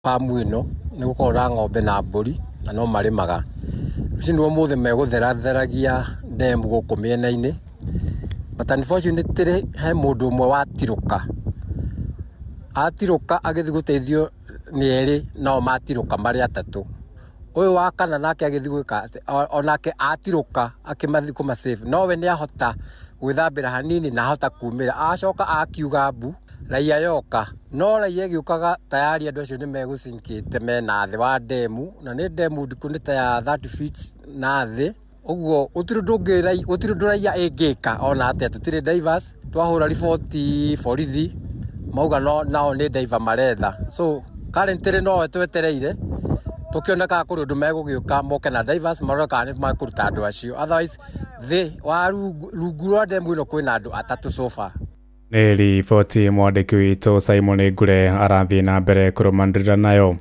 Famu ino nĩ gũkorwo ng'ombe na mbũri na no marĩmaga. Rũciinĩ rwa ũmũthĩ megũtheragia ndemu gũkũ mĩena-inĩ, but unfortunately he mũndũ ũmwe watirũka agĩthiĩ gũteithio nĩ erĩ, nao matirũka marĩ atatũ. Ũyũ wa kana nake agĩthiĩ gwĩka onake atirũka akĩmathiĩ kũmasave, nowe nĩ ahota gwĩthambĩra hanini na ahota kumĩra, acoka akiuga mbu raia yoka, no raia ĩgĩũkaga tayari andũ acio nĩ megũcinkĩte mena thĩ wa ndemu, na nĩ ndemu nditũ nĩ ta ya 30 feet na thĩ. Ũguo gũtirĩ ũndũ raia ĩngĩka ona atĩa, tũtirĩ divers, twahũra riboti borithi mauga nao nĩ diver maretha. So currently no twetereire tũkĩona kana kũrĩ ũndũ megũgĩũka moke na divers marore kana nĩ makũruta andũ acio, otherwise thĩ wa rungu rwa ndemu ĩno kwĩna andũ atatũ so far. Nĩ riboti mwandĩki witũ Simon Ngure arathiĩ na mbere kũrũmanĩrĩra nayo.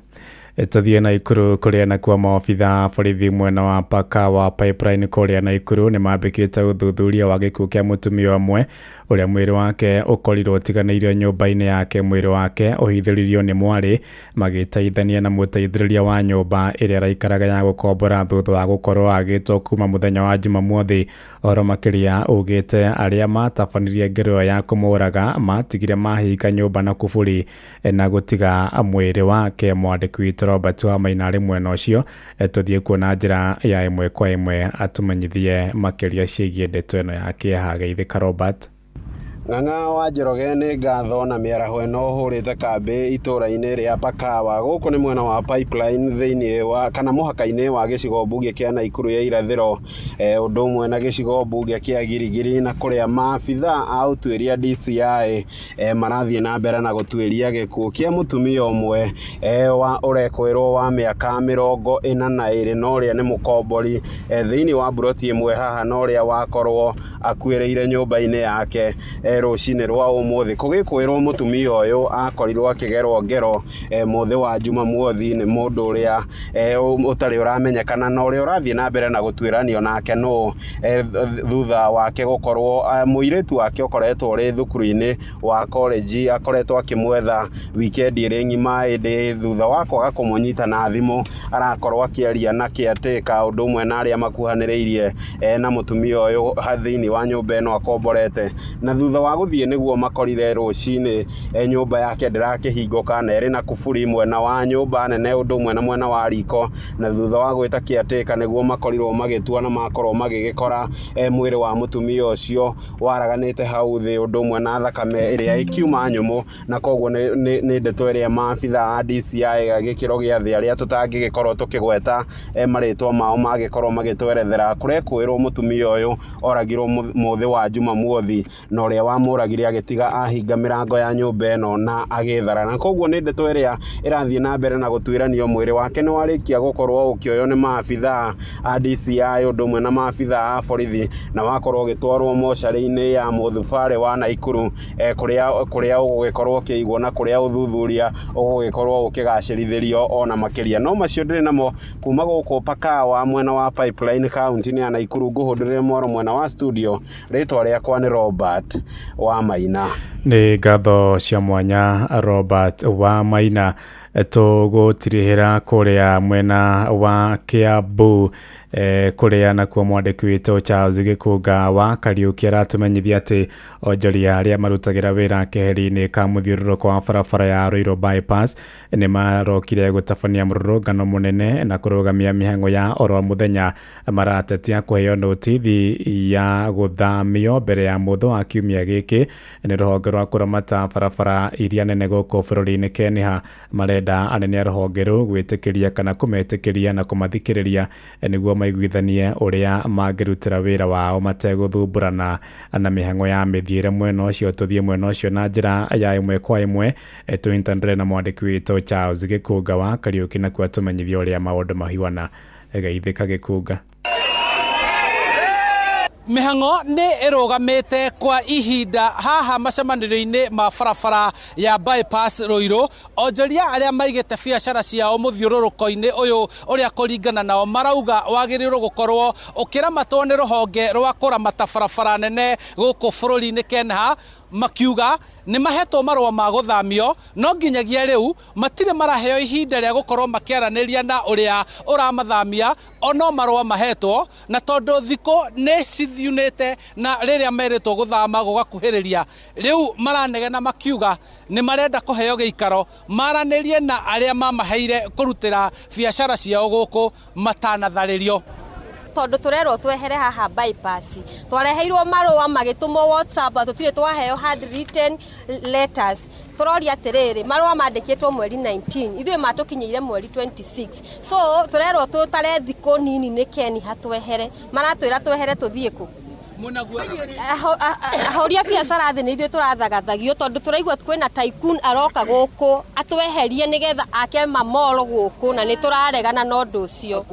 Tũthiĩ Naikuru kũrĩa nakuo maobitha borithi mwena wa Paka wa Pipeline kũrĩa Naikuru nĩ mambĩkĩte ũthuthuria wa gĩkuũ kĩa mũtumia ũmwe ũrĩa mwĩrĩ wake ũkorirwo ũtiganĩirio nyũmba-inĩ yake. Mwĩrĩ wake ũhithĩririo nĩ mwarĩ magĩteithania na mũteithĩrĩria wa nyũmba ĩrĩa araikaraga ya gũkombora thutha wa gũkorwo agĩtwo kuma mũthenya wa Jumamothi. Ũhoro makĩria ugĩte arĩa matabanirie ngero ya kũmũraga matigire mahinga nyũmba na kuburi na gũtiga mwĩrĩ wake. Mwandĩki witũ Robert wa Maina arĩ mwena ũcio, tũthiĩ kuona njĩra ya ĩmwe kwa ĩmwe atũmenyithie makĩria ciĩgiĩ ndeto ĩno ya kĩeha. Geithĩka Robert. Ng'ang'a wa Njoroge nĩ ngatho na mĩaraho ĩno hũrĩte kambĩ itũra-inĩ rĩa Pakawa. Gũkũ nĩ mwena wa Pipeline thĩinĩ wa kana mũhaka-inĩ wa gĩcigo mbunge kĩa Naikuru ya irathĩro, ũndũ ũmwe na gĩcigo mbunge kĩa Girigiri, na kũrĩa maabitha a ũtuĩria DCI marathiĩ na mbere na gũtuĩria gĩkuũ kĩa mũtumia ũmwe ũrekwĩrwo wa mĩaka 42 na ũrĩa nĩ mũkombori thĩinĩ wa buroti ĩmwe haha, na ũrĩa wakorwo akuĩrĩire nyũmba-inĩ yake rũcinĩ rwa ũmũthĩ. Kũgĩkwĩrwo mũtumia ũyũ akorirwo akĩgerwo ngero mũthĩ wa Jumamothi nĩ mũndũ ũrĩa ũtarĩ ũramenyekana, na ũrĩa ũrathiĩ na mbere na gũtuĩranio nake no thutha wake gũkorwo mũirĩtu wake ũkoretwo ũrĩ thukuru-inĩ wa college, akoretwo akĩmwetha wikendi ĩrĩ ng'ima, ĩndĩ thutha wa kwaga kũmũnyita na thimũ arakorwo akĩaria na kĩatĩka ũndũ ũmwe na arĩa makuhanĩrĩirie na mũtumia ũyũ thĩinĩ wa nyũmba ĩno akomborete, na thutha wa gũthiĩ nĩguo makorire rũcinĩ nyũmba yake ndĩrakĩhingũka na ĩrĩ na kuburi mwena wa nyũmba nene ũndũ ũmwe na mwena wa riko, na thutha wa gwĩta kĩatĩka nĩguo makorirwo magĩtua na makorwo magĩgĩkora mwĩrĩ wa mũtumia ũcio waraganĩte hau thĩ, ũndũ ũmwe na thakame ĩrĩa ĩkiuma nyũmũ, na koguo nĩ ndeto ĩrĩa maabitha a DCI gĩkĩro gĩa thĩ arĩa tũtangĩgĩkorwo tũkĩgweta marĩtwa mao magĩkorwo magĩtwerethera. Kũrekwĩrwo mũtumia ũyũ oragirwo mũthĩ wa Jumamothi, na ũrĩa wamũragire agĩtiga ahinga mĩrango ya nyũmba ĩno na agĩthara, na koguo nĩ ndeto ĩrĩa ĩrathiĩ na mbere na gũtuĩranio. Mwĩrĩ wake nĩ warĩkia gũkorwo ũkĩoywo nĩ maabitha a DCI ũndũ ũmwe na maabitha a borithi, na wakorwo ũgĩtwarwo mocarĩ-inĩ ya mũthubarĩ wa Naikuru kũrĩa ũgũgĩkorwo ũkĩigwo na kũrĩa ũthuthuria ũgũgĩkorwo ũkĩgacĩrithĩrio ona makĩria. No macio ndĩrĩ namo kuma gũkũ Pakawa mwena wa Pipeline kaunti-inĩ ya Naikuru. Ngũhũndĩrĩre Moro mwena wa studio, rĩtwa rĩakwa nĩ Robert wa Maina. Nĩ ngatho cia mwanya Robert wa Maina. Tũgũtirihĩra kũrĩa mwena wa Kiambu kũrĩa nakuo mwandĩki witũ Charles Gĩkũnga wa Kariũki aratũmenyithia atĩ onjoria arĩa marutagĩra wĩra keheri-inĩ ka mũthiũrũrũko wa barabara ya Ruiru bypass nĩ marokire gũtabania mũrũrũngano mũnene na kũrũgamia mĩhang'o ya oro mũthenya. Maratetia kũheo notithi ya gũthamio mbere ya mũthĩ wa kiumia gĩkĩ nĩ rũhonge rwa kũramata barabara iria nene gũkũ bũrũri-inĩ Kenya. Marenda anene a rũhonge rũu gwĩtĩkĩria kana kũmetĩkĩria na kũmathikĩrĩria nĩguo maiguithanie ũrĩa mangĩrutĩra wĩra wao mategũthumburana na mĩhang'o ya mĩthiĩre mwena ũcio. Tũthiĩ mwena ũcio na njĩra ya ĩmwe kwa ĩmwe tũintanĩre na mwandĩki witũ Charles Gĩkũnga wa Kariũki nakuo atũmenyithie ũrĩa maũndũ mahiũana. Geithĩka Gĩkũnga. Mĩhang'o nĩ ĩrũgamĩte kwa ihinda haha macemanĩrio-inĩ ma barabara ya bypass Ruiru. Onjoria arĩa maigĩte biacara ciao mũthiũrũrũko-inĩ ũyũ ũrĩa kũringana nao marauga wagĩrĩirwo gũkorwo ũkĩramatwo nĩ rũhonge rwa kũramata barabara nene gũkũ bũrũri-inĩ Kenya, makiuga nĩ mahetwo marũa ma gũthamio no nginyagia rĩu matirĩ maraheo ihinda rĩa gũkorwo makĩaranĩria na ũrĩa ũramathamia ono marũa mahetwo na tondũ thikũ nĩ cithiunĩte na rĩrĩa merĩtwo gũthama gũgakuhĩrĩria rĩu maranegena makiuga nĩ marenda kũheo gĩikaro maranĩrie na arĩa mamaheire kũrutĩra biacara ciao gũkũ matanatharĩrio. Tondu turerwo twehere haha bypass twareheirwo marũa magĩtũmwo WhatsApp tũtirĩ twaheo handwritten letters turoria atiriri marũa mandĩkĩtwo mweri 19 ithuĩ matũkinyĩire mweri 26 so turerwo tutare thikũ nini nĩ keni hatwehere maratwĩra twehere tũthiĩ kũ ahoria biacara thĩ nĩ ithuĩ tũrathagathagio tondũ tũraigua kwĩna tycoon aroka gũkũ atweherie nĩgetha ake mamoro gũkũ na nĩ tũraregana na ũndũ ũcio.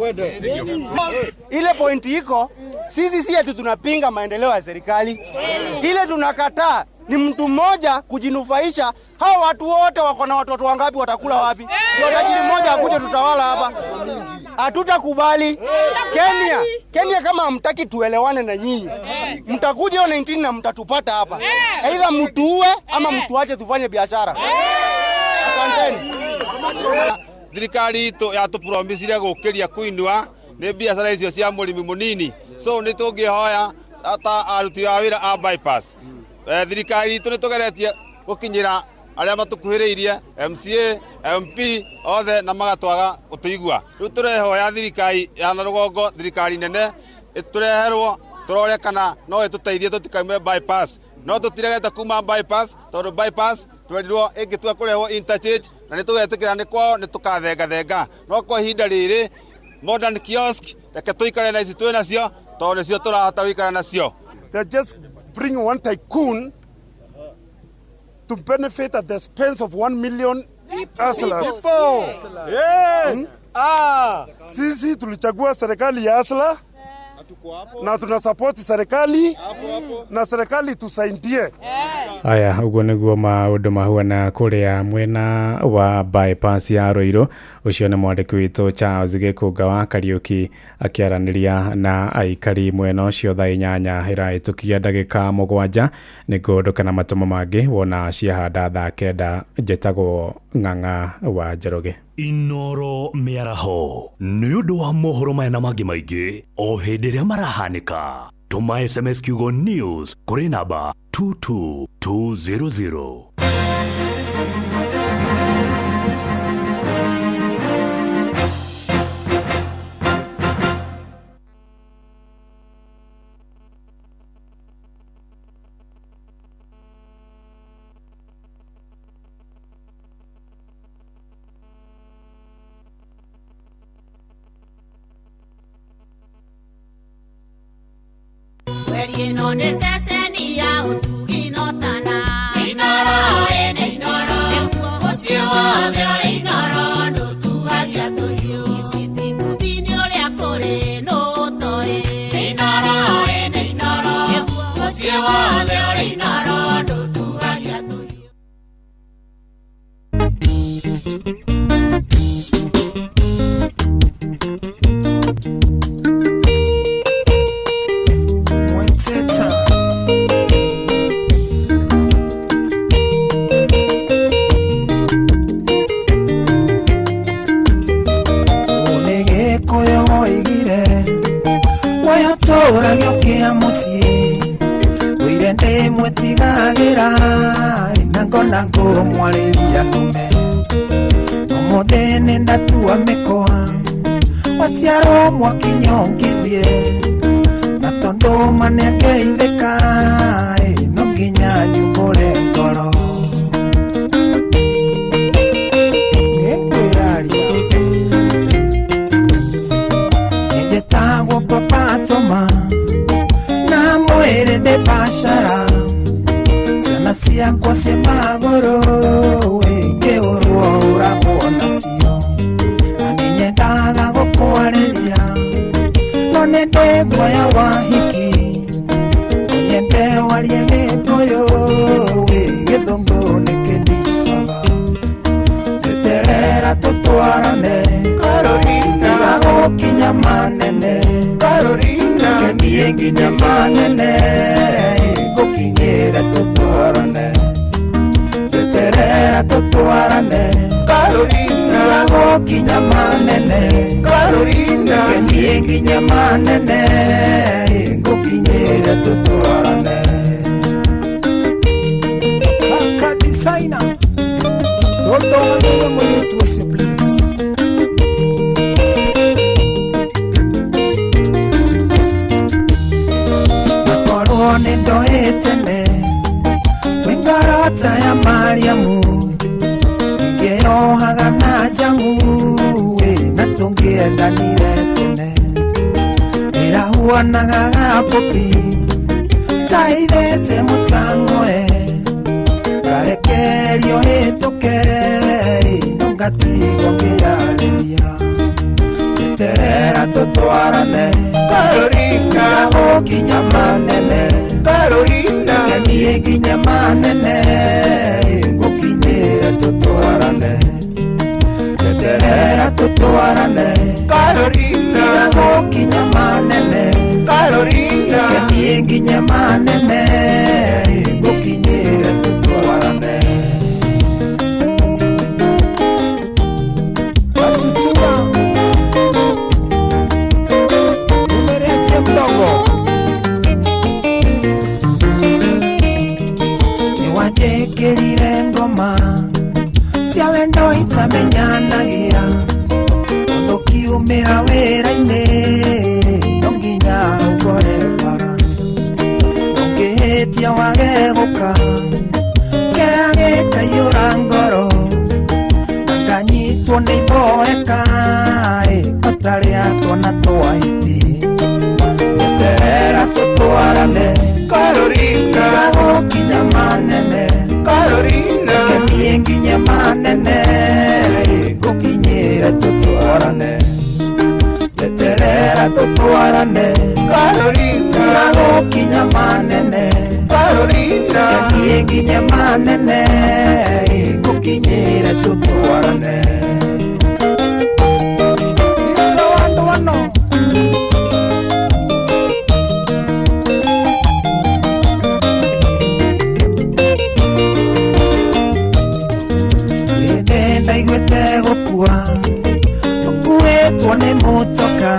Ile point iko sisi si ati tunapinga maendeleo ya serikali, ile tunakataa ni mtu mmoja kujinufaisha. Hao watu wote wako na watoto wangapi, watakula wapi? Tajiri mmoja akuje tutawala hapa, hatutakubali. Kenya kama hamtaki tuelewane na nyinyi, mtakuja 19 na mtatupata hapa, aidha mtuue ama mtuache tufanye biashara. Asanteni. Thirikari ya tupromisire gukiria kuinua ni biashara icio cia murimi munini, so ni tungihoya ata aruti a wira a bypass thirikari itu ni tugeretie gukinyira aria matukuhiriirie MCA MP othe na magatwaga utuigua. Riu turehoya thirikari ya Narugongo, thirikari nene itureherwo turore kana no ituteithie tutikaime bypass, no tutiregete kuma bypass tondu bypass twerirwo ingitua kureho interchange na ni tugetikira ni kwao ni tukathenga no kwa ihinda riri modern kiosk reke tuikare na ici twina cio tondu cio turahota wikara nacio. They just bring one tycoon to benefit at the expense of 1 million hustlers. Sisi tulichagua serikali ya hustler na tunasupport serikali na serikali tusaidie. Aya uguo niguo maundu mahuana kuria mwena wa bypass ya Roiro. Ucio ni mwandiki witu Charles Gikunga wa Kariuki akiaraniria na aikari mwena ucio thaa 8 iraitukia ndagika 7 nigondokana matumo mangi wona ciahanda thaa 9 jetagwo Ng'ang'a wa Njoroge. Inoro miaraho niundu wa mohoro mena mangi maingi o hindi ria marahanika. Tuma SMS kiugo news kuri namba 22200. Ino neseseni ya utugi notana Inoro ene inoro Osio de inoro no tuagia toyo Isiti kudini ole akore no toe Inoro ene inoro Osio de inoro no tuagia toyo. Kia musie Tuirende mwetigagira Nangona ngo mwaleria nume Nomodene ndatua mekoa Wasiaro mwakinyongithie Natondo maneke itheka Nonginya nyumore ngoro Nekwiraria Nyejetagwo papa toma Mwere bashara Siana siya kwa semagoro Wenge uruwa urako nasio Aninye daga gokuarelia Nonende gwaya wahiki Nonyende waliege koyo Wege dongo nekendisaga Teterera tutuarane Karorina Gago kinyamanene Karorina Keniye kinyamanene Gokinyera tutuarane gokinya manene Caroline nie nginya manene gokinyira tutwarane Kaka designer Tondonga mwenye mwenye tuwasi please Nakorone ndoetene Wengarata ya Mariamu Ningeyohaga na jamu Natungienda niretene Nirahuanaga gapopi Kairete mutangoe Karekerio hitoke Nongatigwa ngeyariria Nyeterera tutwarane Carolina gokinya manene Carolina Kemie ginya manene Gokinyira tutwarane Nyeterera tutwarane Carolina gokinya manene Carolina Kemie ginya manene Gokinyira tutwarane Watutura Umereke mdogo Niwajekerire ngoma Sia wendo itamenyanagia Ondo kiumira wera-ine Nonginya ugore bara Nongihetia wageguka Keageta yura ngoro Nakanyitwo ni boeka Kotari atwana twahiti Nyeterera tutwarane Carolina gokinya manene Carolina Kemie nginya manene Gokinyira tutwarane Nyeterera tutwarane Carolina gokinya manene Carolina Kemie nginya manene Gokinyira tutwarane Itawandwano Ndaigwete gukua Mukuetwo ni mutoka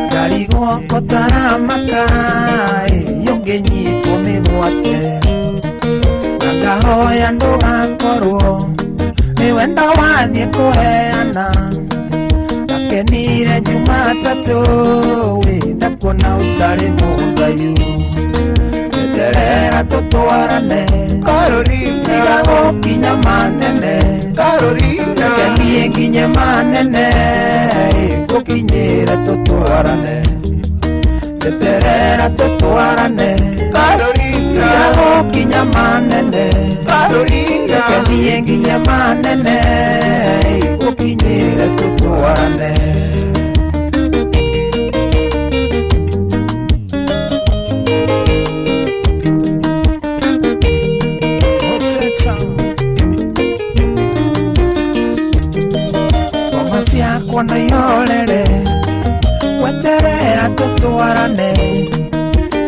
Ndarigwo kotaramaka Yongenyitwo migwate Nangahoya ndugakorwo Niwenda wathie kuheana Nakenire Jumatatu Ndakuona utari muthayu Nyeterera tutwarane Carolina gokinya manene Carolina Kemie nginya manene Gokinyira tutwarane Nyeterera tutwarane Carolina gokinya manene Carolina Kemie nginya manene Gokinyira tutwarane Kono yorere Weterera tutwarane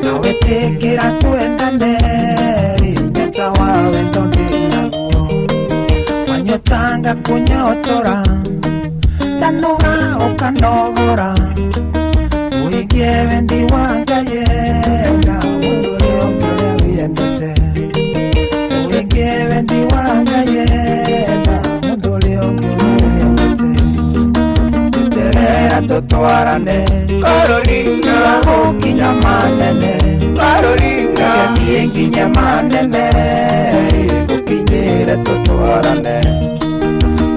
Na wetekera tuendane Nyota wawe ndoni naguo Wanyotanga kunyotora Nanoga ukanogora Uigie wendi wangaye Na munduri okere wiendete Uigie wendi wangaye Na munduri okere wiendete Tutwarane Carolina gokinya manene Carolina Kemie nginya manene Gokinyira tutwarane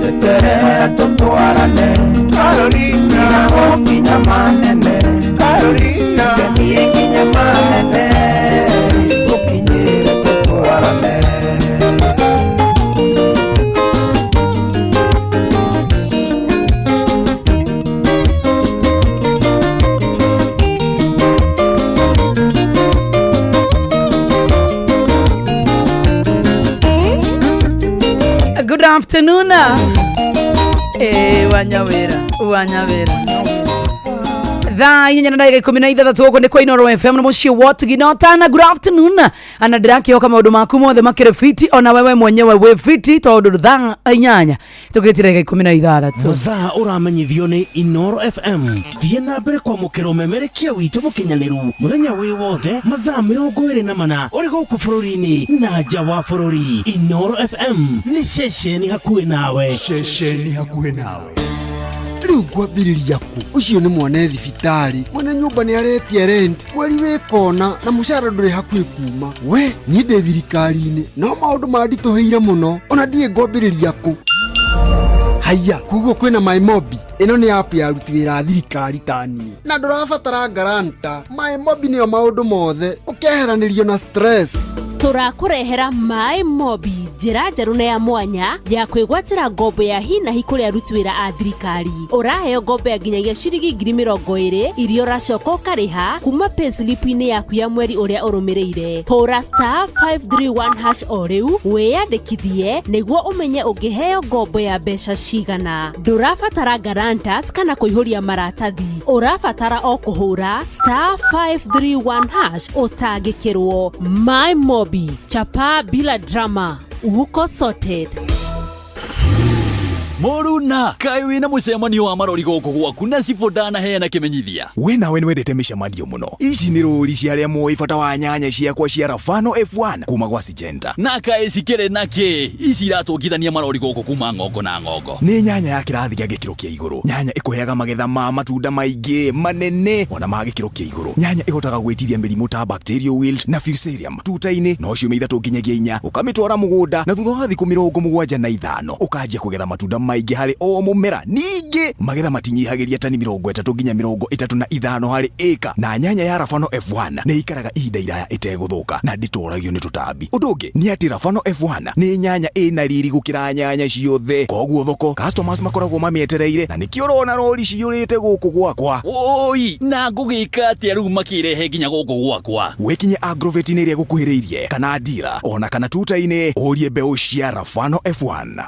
Nyeterera tutwarane Carolina gokinya manene Carolina Kemie nginya manene Gokinyira tutwarane Good afternoon. Wanyawera. Thaa inya na ndagika 16 goko ni kwa Inoro FM na mushi what ginotana. Good afternoon. Ana ndiraki yoka maundu maku mothe makire fiti ona wewe mwenyewe we fiti tondu thaa inyanya tugitire ndagika 16. Thaa uramenyithio ni Inoro FM. Thie na mbere kwa mukiro memerekia witu mukinyaniru muthenya wi wothe mathaa 24 uri guku bururi-ini na nja wa bururi. Inoro FM ni ceceni hakuhi nawe. Ceceni hakuhi nawe. Riu kwambiriria ku ucio ni mwana thibitari mwene nyumba ni aretie rent mweri wikona na mushara nduri hakuhi kuma we ni ndi thirikari-ini no maundu mandituhire muno ona ndie ngwambiriria ku haya kuguo kwina MyMobi ino ni app ya aruti wira thirikari tani na ndurabatara garanta MyMobi ni maundu mothe ukeheranirio na stress. Turakurehera MyMobi njira njeru na ya mwanya ya kwigwatira ngombo ya hi na hi kuri aruti wira a thirikari. Uraheo ngombo ya nginyagia ciringi 20,000 irio racoka ukariha kuma payslip-ini yaku ya mweri uria urumireire. Hura *531# o riu wiyandikithie niguo umenye ungiheo ngombo ya mbeca cigana. Ndurabatara guarantors kana kuihuria maratathi. Urabatara o kuhura *531# utangikirwo. MyMobi chapa bila drama uko sorted. Moruna kai wina mucemanio wa marori goko gwaku na cibodana heana kimenyithia we nawe niwendete micemanio muno. Ici ni ruri ciaria moi bata wa nyanya ciakwa cia Rafano F1 kuma gwa Syngenta na kai cikire nake ici iratungithania marori goko kuma ngongo na ngongo. Ni nyanya ya kirathi gia gikiro kia iguru. Nyanya ikuheaga magetha ma matunda maingi manene ona ma gikiro kia iguru. Nyanya ihotaga gwitiria mirimu ta bacterial wilt na fusarium tuta-ini no ciumia 3 nginyagia 4 ukamitwara mugunda na thutha wa thiku 75 ukanjia kugetha matunda maingi hari o mumera. Ningi magetha matinyihagiria tani 30 nginya 35 hari eka na nyanya ya Rafano F1 ni ikaraga ihinda iraya iteguthuka na nditoragio ni tutambi. Undu ungi ni ati Rafano F1 ni nyanya ina riri gukira nyanya ciothe koguo thoko customers makoragwo mamietereire na nikio urona rori ciyurite guku gwakwa. Oi na ngugika ati riu makirehe nginya guku gwakwa. Wekinye Agrovet ni ria gukuhiriirie kana dealer ona kana tuta-ini urie mbeu cia Rafano F1.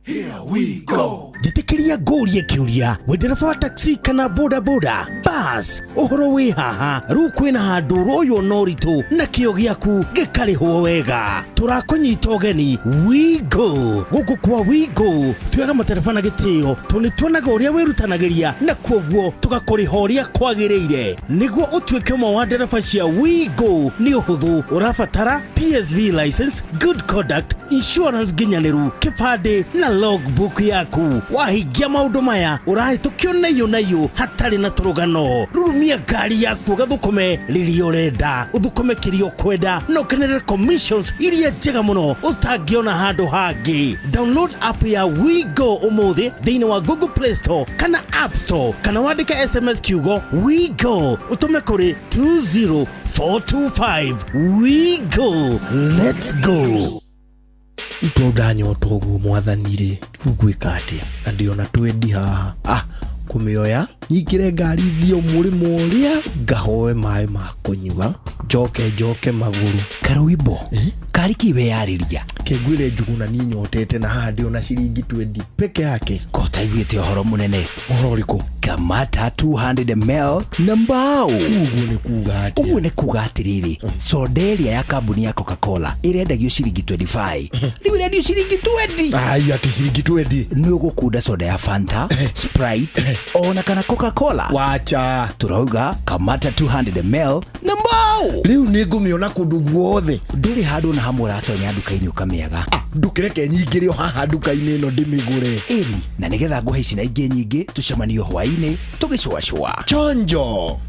Here we go. Jitikiria gorie kiuria wendereba wa taxi kana boda boda bas uhoro wi haha ru kwina handu royo noritu na kio giaku gikarihwo wega. Turakunyita ugeni Wigo guku kwa Wigo tuyaga materefona gitio tuni tuonaga uria wirutanagiria na kwoguo tugakurihoria kwagiriire niguo utuike umwe wa ndereba cia Wigo. Ni uhuthu urabatara PSV license, good conduct, insurance ginyaniru, kibande na logbook yaku. Wahingia maundu maya urahitukio nayo hatari na turugano. Rurumia ngari yaku gathukume riri urenda uthukome kirio kwenda no kenere commissions iria njega muno utangiona handu hangi. Download app ya Wigo umuthi thiini wa Google Play Store kana App Store kana wandike SMS kiugo Wigo utume kuri 20425. Wigo, let's go. Utodanyo togu mwadhanire kugwika atia na ndiona twendi haha kumioya nyikire ngari thio murimo uria ngahoe mai ma kunyua njoke maguru karwimbo kari kiwe yariria kegwire njuguna ni nyotete na haha ndiona ciringi 20 peke yake kota igwite horo munene horo riku kamata 200ml na mbao. Uguo ni kuga atiriri soderia ya kambuni ya Coca-Cola irendagio ciringi 25 riu irendio ciringi 20. Ai ati ciringi 20 ni ugukunda soda ya Fanta, Sprite ona kana Coca-Cola. Wacha turauga kamata 200ml na mbao. Riu ni ngumiona kundu guothe nduri handu na hamwe ratonya nduka-ini ukamiaga ndukireke nyingire haha nduka-ini ino ndimigure eni na nigetha nguhe ici na ingi nyingi tucemanio hwaini tugicwacwa chonjo.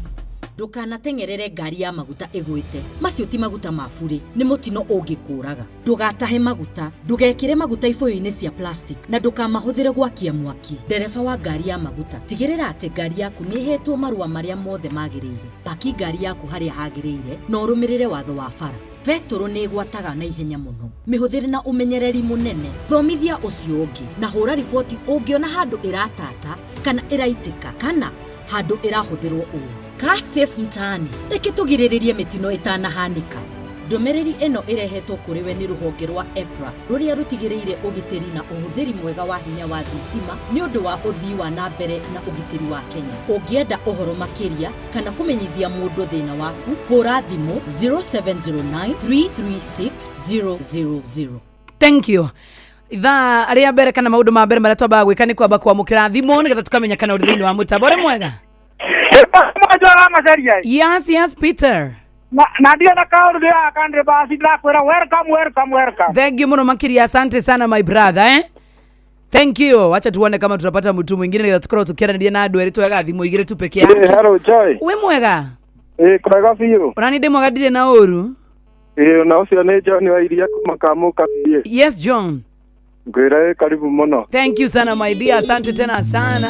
Ndukanatengerere ngari ya maguta igwite. Macio ti maguta mafuri, ni mutino ungikuraga. Ndugatahe maguta, ndugekire maguta ifoyo-ini cia plastic na ndukamahuthire gwakia mwaki. Ndereba wa ngari ya maguta, tigirira ati ngari yaku ni hetwo marua maria mothe magirire. Paki ngari yaku haria hagirire na urumirire watho wa bara. Vetoro ni gwataga na ihenya muno. Mihuthire na umenyereri munene. Thomithia ucio ungi na hura riboti ungiona handu iratata kana iraitika kana handu irahuthirwo uru. Ka safe mtaani reke tugiriririe mitino itanahanika. Ndomereri eno irehetwo kuri we ni ruhonge rwa EPRA ruria rutigireire ugiteri na uhuthiri mwega wa hinya wa thitima ni undu wa uthii wa na mbere na ugiteri wa Kenya. Ungienda uhoro makiria kana kumenyithia mundu thina waku, hura thimu 0709336000. Thank you. Itha aria mbere kana maundu ma mbere maria twambaga gwika ni kwamba kwamukira thimu nigetha tukamenya kana uri thiini wa mutambo mwega. Yes, Peter. Na ndio na kaundu ya kandre basi ndakwira welcome. Thank you muno makiria, asante sana my brother Thank you. Acha tuone kama tutapata mtu mwingine nigetha tukorwo tukiaranĩria na andu eri twega thimu igire tu peke yake. Hello Joy. We mwega? Kwega biũ. Urani ndi mwega ndire na uru? Na ucio ni John wa iria kumakamuka pia. Yes John. Ngwira karibu muno. Thank you sana my dear, asante tena sana.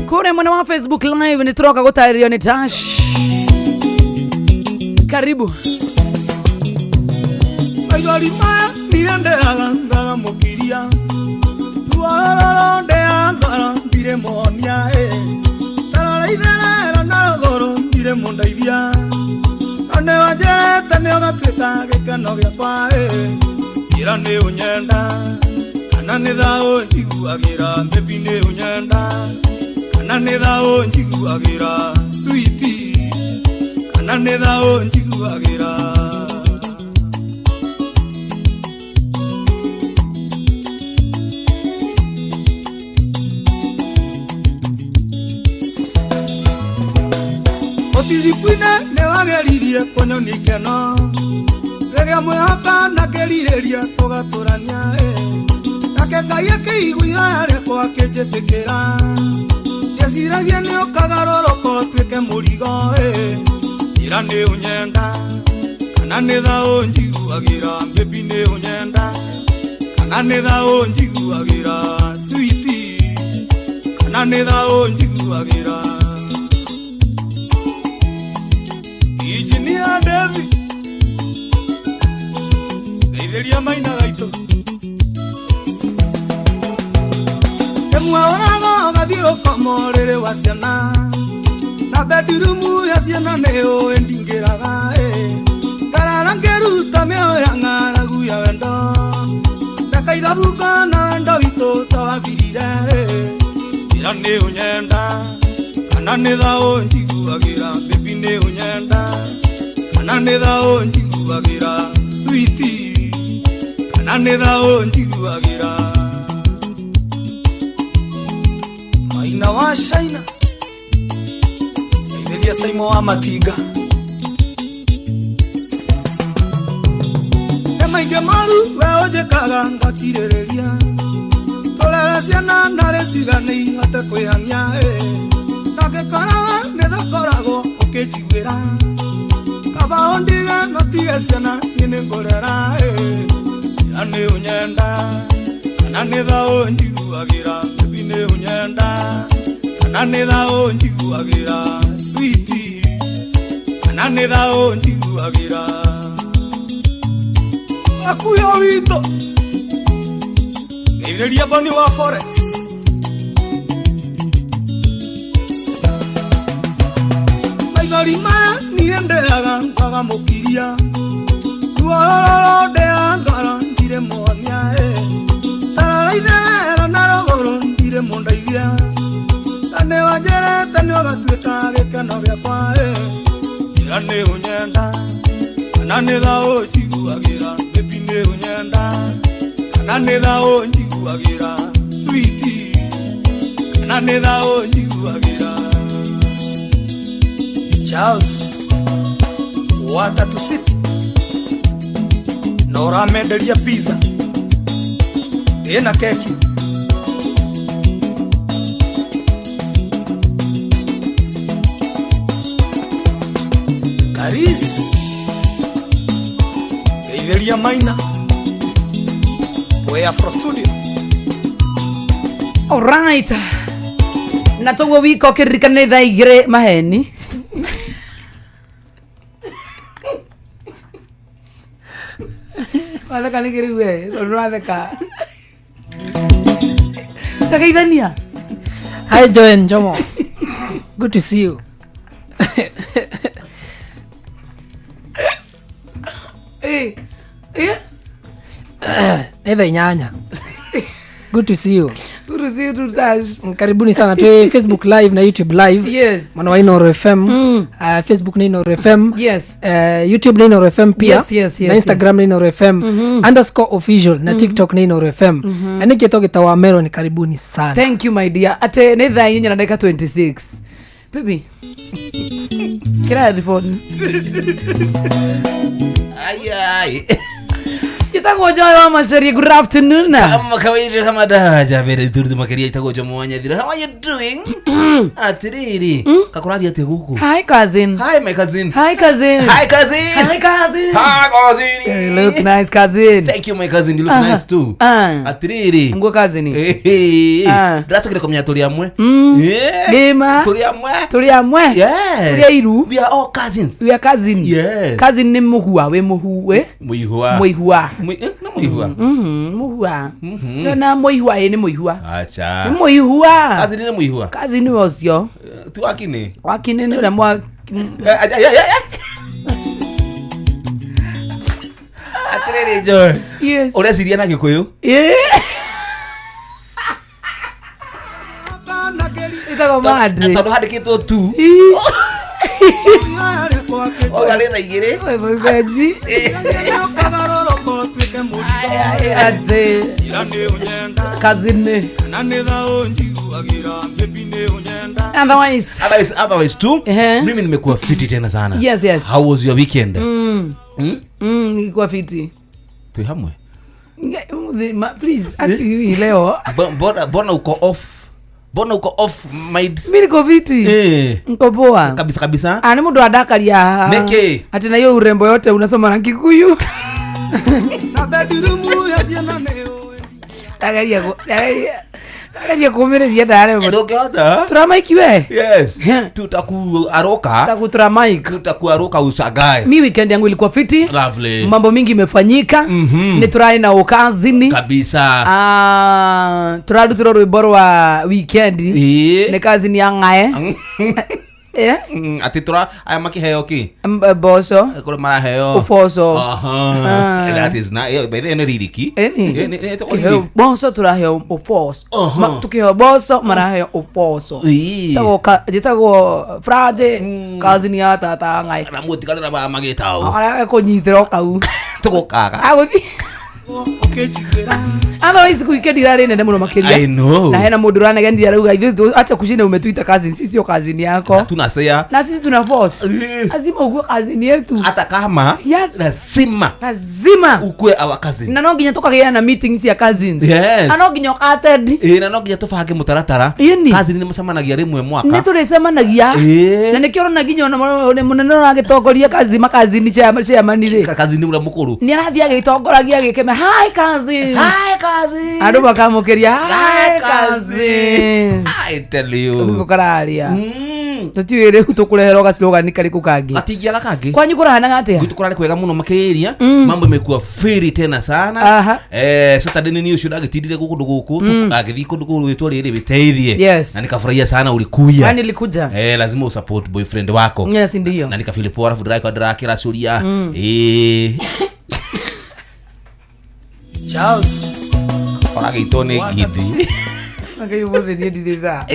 Kure mwana wa Facebook live ni troka gutaririo ni Tash. Karibu. Aigalima nienderaga ngaga mukiria. Tuaroro ndeanga ndire monia Tarara idera na goro ndire mondaithia. Ane wajete ne ogatwita gekano gyakwa Ira ne unyenda. Kana ne thao njiguagira mbebi ne unyenda. Kana ne thao njiguagira sweetie. Kana ne thao njiguagira Otizipine ne wageririe konyoni keno. Rega mwehaka na keririria tugaturania Nake Ngai akĩiguia rekwa akĩnjĩtĩkĩra. Ndeciragia nĩ ũkagarũrũka ũtuĩke mũrigo Ira nĩ ũnyenda. Kana nĩ thaũ njiguagĩra baby nĩ ũnyenda. Kana nĩ thaũ njiguagĩra sweetie. Kana nĩ thaũ njiguagĩra Engineer David. Geithĩria maina gaitũ. Emwe orago gathiĩ ũkomorĩrĩ wa ciana. Na bedroom ya ciana nĩyo ndingĩraga Ngarara ngĩruta mĩoya ng'aragu ya wendo. Reka ithabuka na wendo witũ twathirire. Ira nĩ ũnyenda. Kana nĩ thaũ njiguagĩra baby nĩ ũnyenda. Kana nĩ thaũ njiguagĩra sweetie. Kana nĩ thaũ njiguagĩra Maina wa Shaina. Geithĩria Saimo wa Matinga. Maingĩ maru we ũnjĩkaga ngakirĩrĩria. Tũrere ciana ndarĩ cigana ihote kwĩhang'ia Nangĩkoraga nĩ thakoragwo ũkĩnjiguĩra. Kaba ũndige no tige ciana niĩ nĩ ngũrera Ira nĩ ũnyenda. Kana nĩ thaũ njiguagĩra baby nĩ ũnyenda. Kana nĩ thaũ njiguagĩra sweetie. Kana nĩ thaũ njiguagĩra Akuyo witũ. Geithĩria Boni wa Forex. Maithori maya nienderaga ngaga mũkiria. Tuaroro ndeanga ndire monia Tarara idera na rogoro ndire mondaithia. Ane wajete nĩ ũgatuĩka gĩkeno gĩakwa Ira nĩ ũnyenda. Kana nĩ thaũ njiguagĩra baby nĩ ũnyenda. Kana nĩ thaũ njiguagĩra sweetie. Kana nĩ thaũ njiguagĩra Charles Watatu City. Na ũramenderia pizza ĩna keki. Karis Geithĩria Maina we Afro Studio. Alright. Na togo wiko kiririkane thaa igĩrĩ maheni. Watheka nĩ kĩrĩu we, tondũ watheka. Tageithania. Hi Joen Jomo. Good to see you. Either nyanya. Good to see you. Good to see you too, Tash. Karibuni sana tu Facebook live na YouTube live. Yes. Mwana wa Inoro FM. Facebook ni Inoro FM. Yes. YouTube ni Inoro FM pia. Yes. Na Instagram ni Inoro FM _official na TikTok ni Inoro FM. Ani kitoke tawamero ni karibuni sana. Thank you my dear. Ate neither yenye na dakika 26. Baby. Kira phone. Ay. Itago joy wa Mashari, good afternoon. Kama kawaida kama daja vile turdu makeria itago jo mwanya dira. How are you doing? Atiriri. Kakurabi ate guku. Hi cousin. Hi my cousin. Hi cousin. Hi cousin. Hi cousin. Hi cousin. You look nice cousin. Thank you my cousin. You look nice too. Atiriri. Ngo cousin. Draso kile komnya tuli amwe. Gema. Tuli amwe. Tuli amwe. Yeah. Tuli iru. We are all cousins. We are cousin. Yes. Cousin ni muhua we muhuwe. Muihua. Muihua. No muihua. Muhua. Tona muihua ni muihua. Acha. Ni muihua. Cousin ni muihua. Cousin wasio. Tu akine. Wakine ni mwa. Atiriri Joy. Yes. Ore siria na Gikuyu? Itago madre. Tado handikitwo tu. Ogale na igire. Wewe bozaji. Ate. Cousin. Otherwise too. Mimi nimekuwa fiti tena sana. Yes. How was your weekend? Nilikuwa fiti. Tuhamwe. Please, actually leo. Bona uko off. Bona uko off mind. Mimi niko fiti. Niko poa. Kabisa. Ani mundu adakaria. Neke. Ati na hiyo urembo yote unasoma na Kikuyu. Na bedroom ya siana neo. Agaria kumereria ndare mo. Ndokihota. Turamaiki we? Yes. Tutakuaroka. Tutakuaroka usagae. Mi weekend yangu ilikuwa fiti. Lovely. Mambo mingi imefanyika. Ni turai na ukazini. Kabisa. Turadu turoro iboro wa weekend. Ne kazi ni yangae. Atitura aya makiheo ki boso kule mara heo ufoso that is not by the end ririki boso turaheo ufoso tukiheo boso mara heo ufoso jitago frage kazi ni ata tangai na mutikana ba magitao ara ko nyithiro kau tugokaga agoni Aba wisi kuikendi rare nende muno makiria. I know. Na hena mundu rana gendi arauga ithu acha kushine umetuita cousin sisi sio cousin yako. Tunasea. Na sisi tuna force. Lazima uwe cousin yetu. Hata kama lazima ukue our cousin. Na no nginya tukagea na meetings ya cousins. Yes. Na no nginya attend. Na no nginya tufange mutaratara. Cousin ni mucemanagia rimwe mwaka. Ni turecemanagia. Na nikio na nginya ona munene agitongoria cousin makazini cha manire. Cousin ura mukuru. Ni arathia agitongoragia gikeme hi cousin. Hi cousin. Ando bakamukeria hi cousin. I tell you. Ngukararia. Tutiwire tukurehero gaslogan kariku kangi. Atigia kangi. Kwanyu kurahana ngate? Tukurare kwega muno makiria. Mambo imekuwa feri tena sana. Saturday ni ushuda agitidire guku agithi kundu wetwa riri biteithie. Na nikafurahia sana ulikuja. Kwani nilikuja? Lazima usupport boyfriend wako. Yes ndio. Na nikafeel poa rafu dra kira suria. Charles. Ora gitone gidi. Ngai mothe ni ndiza.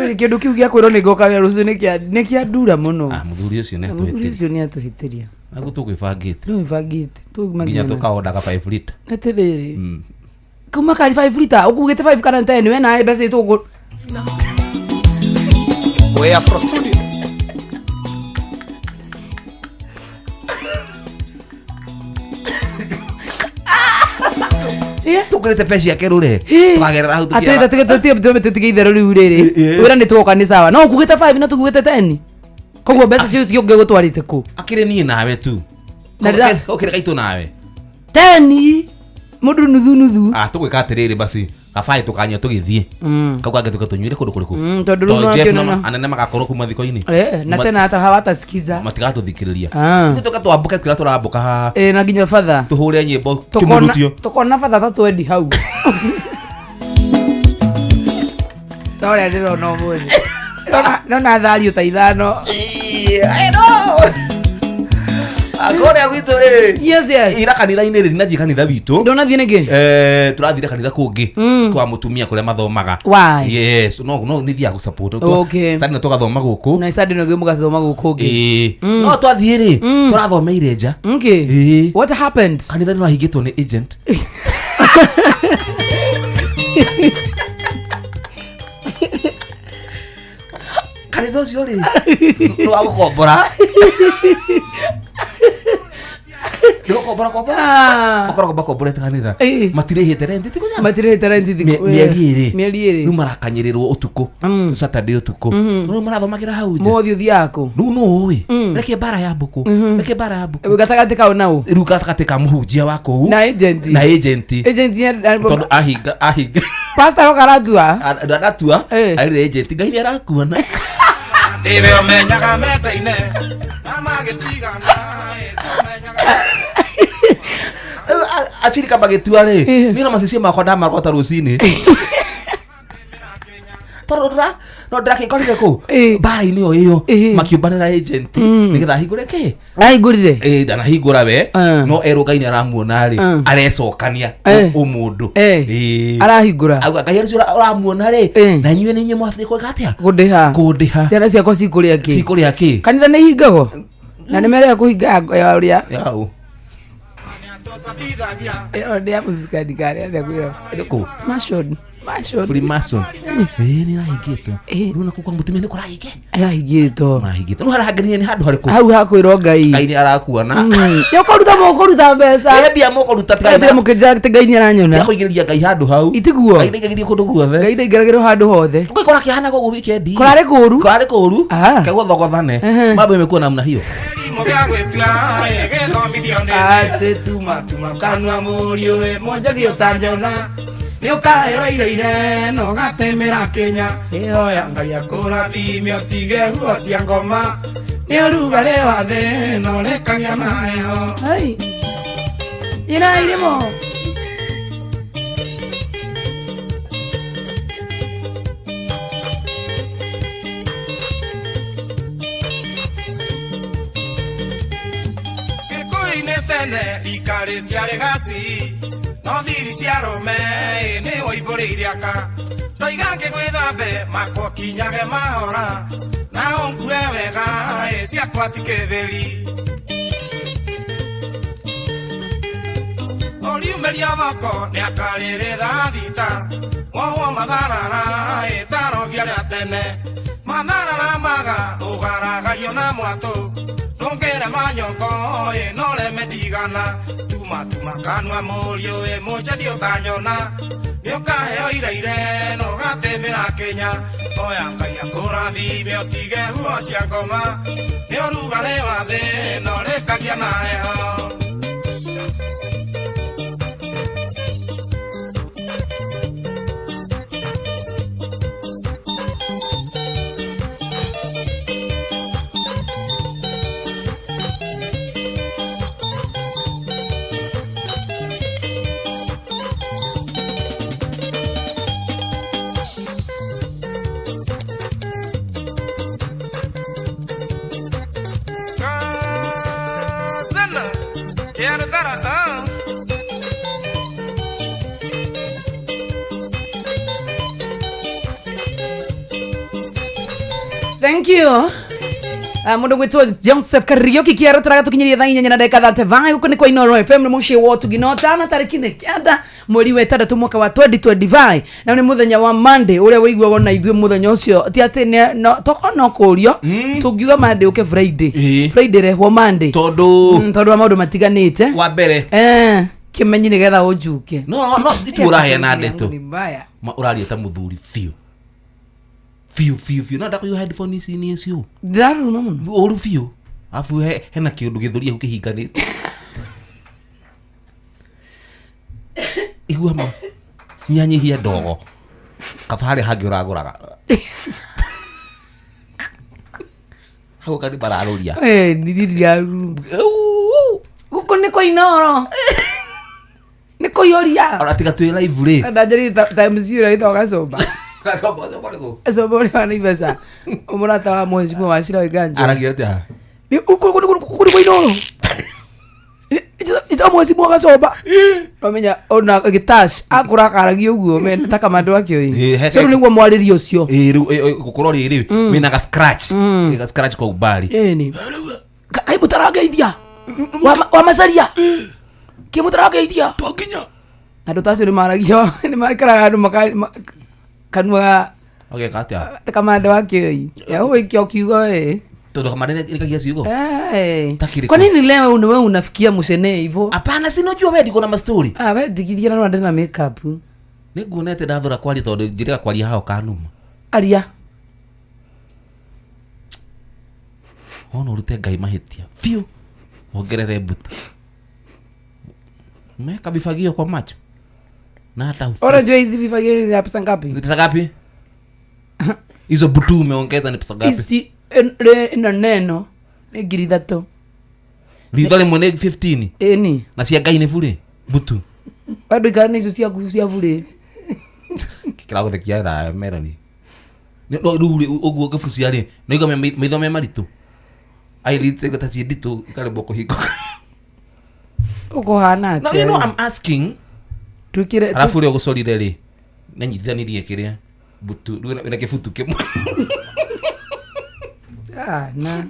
Ni kindu kiu gia kwiro ni ngoka wera rucio ni kia ndura muno. Muthuri ucio ne tuhitiria. Muthuri ucio ni atuhitiria. Agu tugwibangite. No ibangite. Nginya tukaoda ka 5 liter. Atiriri. Kuma kali 5 liter. Ukugite 5 kana 10 we na bese tugu. We are from studio. Tukurete pesi yake rure. Tukagerera hau tukia. Ate tutige itherũ riu riri. Wira ni tuoka ni sawa. No ukugite 5 na tugugite 10. Koguo mbeca cio cio ngegutwarite ku. Akire ni nawe tu. Okire kaitu nawe. 10 mundu nuthu. Tugwika atiriri basi. Kafai tukanya tugithie. Kauga ngetuka tunyuire kundu kuriku. Tondu no kino anene magakoro kuma thiko-ini. Na tena hata hawata sikiza. Matigato thikiriria. Nituka twambuke kira turambuka haha. Na nginya father. Tuhure nyimbo kimurutio. Tukona father tatu endi hau. Tore ndiro no mwezi. No na thari uta ithano. I know. Akore gwitũ yes ira kanitha-inĩ rĩ nathie kanitha witũ ndona thie nĩkĩ tũrathire kanitha kũngĩ kwa mũtumia kũrĩa mathomaga yes no nĩ thia gũ support sasa nĩ tũgathoma gũkũ na sasa nĩ mũgathoma gũkũ ũngĩ no twathiĩ rĩ tũrathomeire nja what happened kanitha nĩ rahingĩtwo nĩ agent kanitha ũcio rĩ nĩ wa gũkombora okorwo kanitha matirĩhĩte rent mĩeri rĩu marakanyĩrĩrwo ũtukũ Saturday ũtukũ rĩu marathomagĩra hau nja mũthĩ ũthi yako rĩu no ũĩ reke bara ya mbũkũ gatagatĩ kao naũ rĩu gatagatĩ ka mũhunjia wa kũu na agent tondũ ahinga pastor okaratua aratua arĩ agent Ngai nĩ arakuona ndĩwe ũmenyaga menda-inĩ na magĩtigana acirika magĩtua rĩ niĩ na macicio makwa ndamarogota rũcinĩ no ndakĩkorire kũ bara-inĩ o ĩyo makĩũmbanĩra agent nĩgetha ahingũre kĩ ahingũrire ndanahingũra we no erwo Ngai nĩ aramuona rĩ arecokania ũmũndũ arahingũra auga Ngai ũcio ũramuona rĩ na inyuĩ nĩ inyuĩ mwabatiĩ gwĩka atĩa kũndĩha ciana ciakwa cikũrĩa kĩ kanitha nĩ ihingagwo na nĩ merega kũhinga ya ũrĩa yaũ ndia musikadikari athia kwira mason nĩ rahingĩtwo rĩu naku kwa mũtumia nĩ kũrahingĩtwo no harahangĩrĩria nĩ handũ harĩkũ hau hakwĩrwo Ngai nĩ arakuona nĩ ũkũruta mbeca mbia mũkũruta tĩgatĩre mũkĩnjaga atĩ Ngai nĩ aranyona kũigĩrĩria Ngai handũ hau itiguo Ngai ndaingĩrĩrie kũndũ guothe Ngai ndaingĩragĩrwo handũ hothe ngũikora kĩhana gũgũ wikendi kũrarĩ kũũru kegwo thogothane mambo imekuwa namna hiyo ate tuma kanua mũriũ moja thio tanjona nĩ ũkaheo ireire no gatemera Kenya ĩhoya Ngai akũrathime ũtige huo cia ngoma nĩ ũrugarĩ wa thĩ no rekagia na heho ina irimo Ikare tiare gasi no thiri cia rome nĩ woimbũrĩire aka ndoigake gwĩthambe makwa kinyage mahora na ũnkue wega ciakwa tikĩtheri ũriumĩria thoko nĩ akarĩrĩtha thita wohwo matharara ĩtarogia rĩa tene matharara maga ũgaragario na mwatũ Nongere manyongo no reme digana tuma kanua mũriũ moja thio tanyona nĩ ũkaheo ireire no gatemera Kenya oya Ngai akũrathime ũtige huo cia ngoma nĩ ũrugarĩ wa thĩ no rekagia na heho Thank you. Mundu gwitwo Joseph Kariuki kiaro turaga tukinyirie thaa 4 na dakika 35 guko ni kwa Inoro FM ni mucie wo tuginota na tariki ne kianda mweri wa 3 mwaka wa 2025 na ni muthenya wa Monday uria waigwa wona ithuĩ muthenya ucio ti ati no toko no kurio tungiuga Monday uke Friday rehwo Monday tondu maundu matiganite wa mbere kimenyi ni getha ujuke no itu uraheana ndeto uraria ta muthuri fiu na ndakũiga headphone ici nĩ cio ndaru no muno oru fiu afu hena kĩndũ gĩthũria gũkĩhinganĩte igua ma nyanyihia ndogo kabare hangi ũragũraga hau kadi bararuria ndiriraru guko niko Inoro niko yoria ora tiga twĩ live rĩ ndajari time zero ithoga somba Sobole wana ivesa umurata wa mheshimiwa Wasira Weganja aragia atia ni uko Inoro nyita mwezi mwaga soba omenya ona gitash akura karagio guo men taka mandu akio yi so niguo mwariri ucio gukorwo riri mina ga scratch ga scratch kwa ubali ni kai mutarageithia wa masaria ki mutarageithia twakinya andu tacio ni maragio ni makaraga andu kanwa okay katia kamanda wakio yi ya wewe kio kiugo todo kamadeni nikagia siugo kwa nini leo wewe unafikia musene hivyo? Hapana, si unajua wewe ndiko na mastori. Wewe digithia na ndana makeup. Niguonete ndathura kwali todo njirika kwali hao kanuma. Aria. Ono rute ngai mahitia. Fiu. Ongerere butu. Meka vifagio kwa macho. Na hata ufu. Ora jua hizi vifagio ni pesa ngapi? Ni pesa ngapi? Hizo butu umeongeza ni pesa ngapi? Hizi neno ni ngiri 3. Lidhale mwene 15. Ni. Na cia ngai ni fure butu. Bado ikana hizo cia fure. Kila ko tekia ra merani. No rule oguo gefucia ri. No igo metho me maritu. Ai litse gata ci ditu kale boko hiko. Uko hana. No, you know I'm asking. Tukire. Alafu leo gusolide ri. Nanyithanirie kiria. Butu na kifutu kimwe. Na.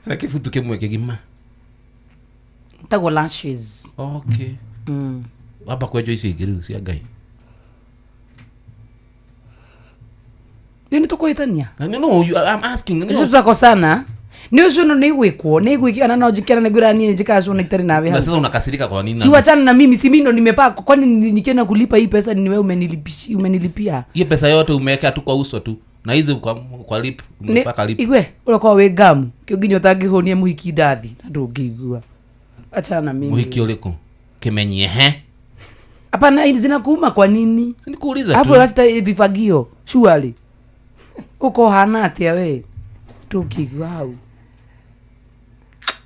Na kifutu kimwe kigima. Tago lashes. Okay. Wapa kwejo isi igiru cia ngai. Nini tukoitania? No, I'm asking. Isu tutakosana. Ni usuno ni gwikwo, ni gwikana na ujikana na gwira nini jikazo na itari nawe. Na sasa unakasirika kwa nini? Si wachana na mimi, si mimi ndo nimepaka. Kwani nikienda kulipa hii pesa ni wewe umenilipia. Hiyo pesa yote umeweka tu kwa uso tu. Na hizo kwa lip umepaka lip. Igwe, ulikuwa we gamu. Kionginyo tagihonie muhiki ndathi na ndungigua. Achana na mimi. Muhiki uliko kimenyie Hapana, hizi zinakuuma kwa nini? Nikuuliza tu. Hapo hasta vifagio. Surely. Uko hana atia we. Tukigua hau.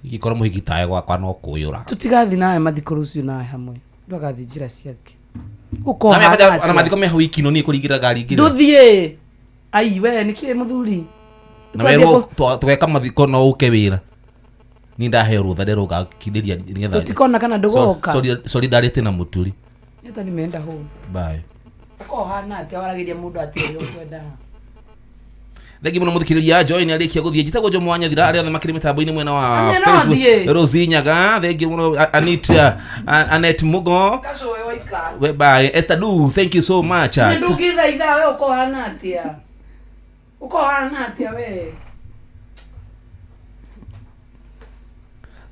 Ikora muhiki tae kwa no kuyura. Tutigathi nawe mathikurucio nawe hamwe. Ndagathi njira ciake. Uko hana. Ana mathiko me hawiki no ni kuringira gari ngira. Nduthie. Ai we niki muthuri. Na wewe tweka mathiko no uke wira. Ni ndahe rutha nderuga kindiria nigetha. Tutikona kana ndugoka. Solidarity na muturi. Nita nimeenda home. Bye. Uko hana atia waragiria mundu atio kwenda. Thegi muno muthikiriria join alikia guthie jitagwo jo mwanya thira aria makiri mitambo-ini mwena wa Facebook Rosinyaga. Thegi muno Anita Anet Mugo. Kaso we waika. We bye. Esther Du, thank you so much. Ni ndugitha itha we uko hana atia. Uko hana atia we.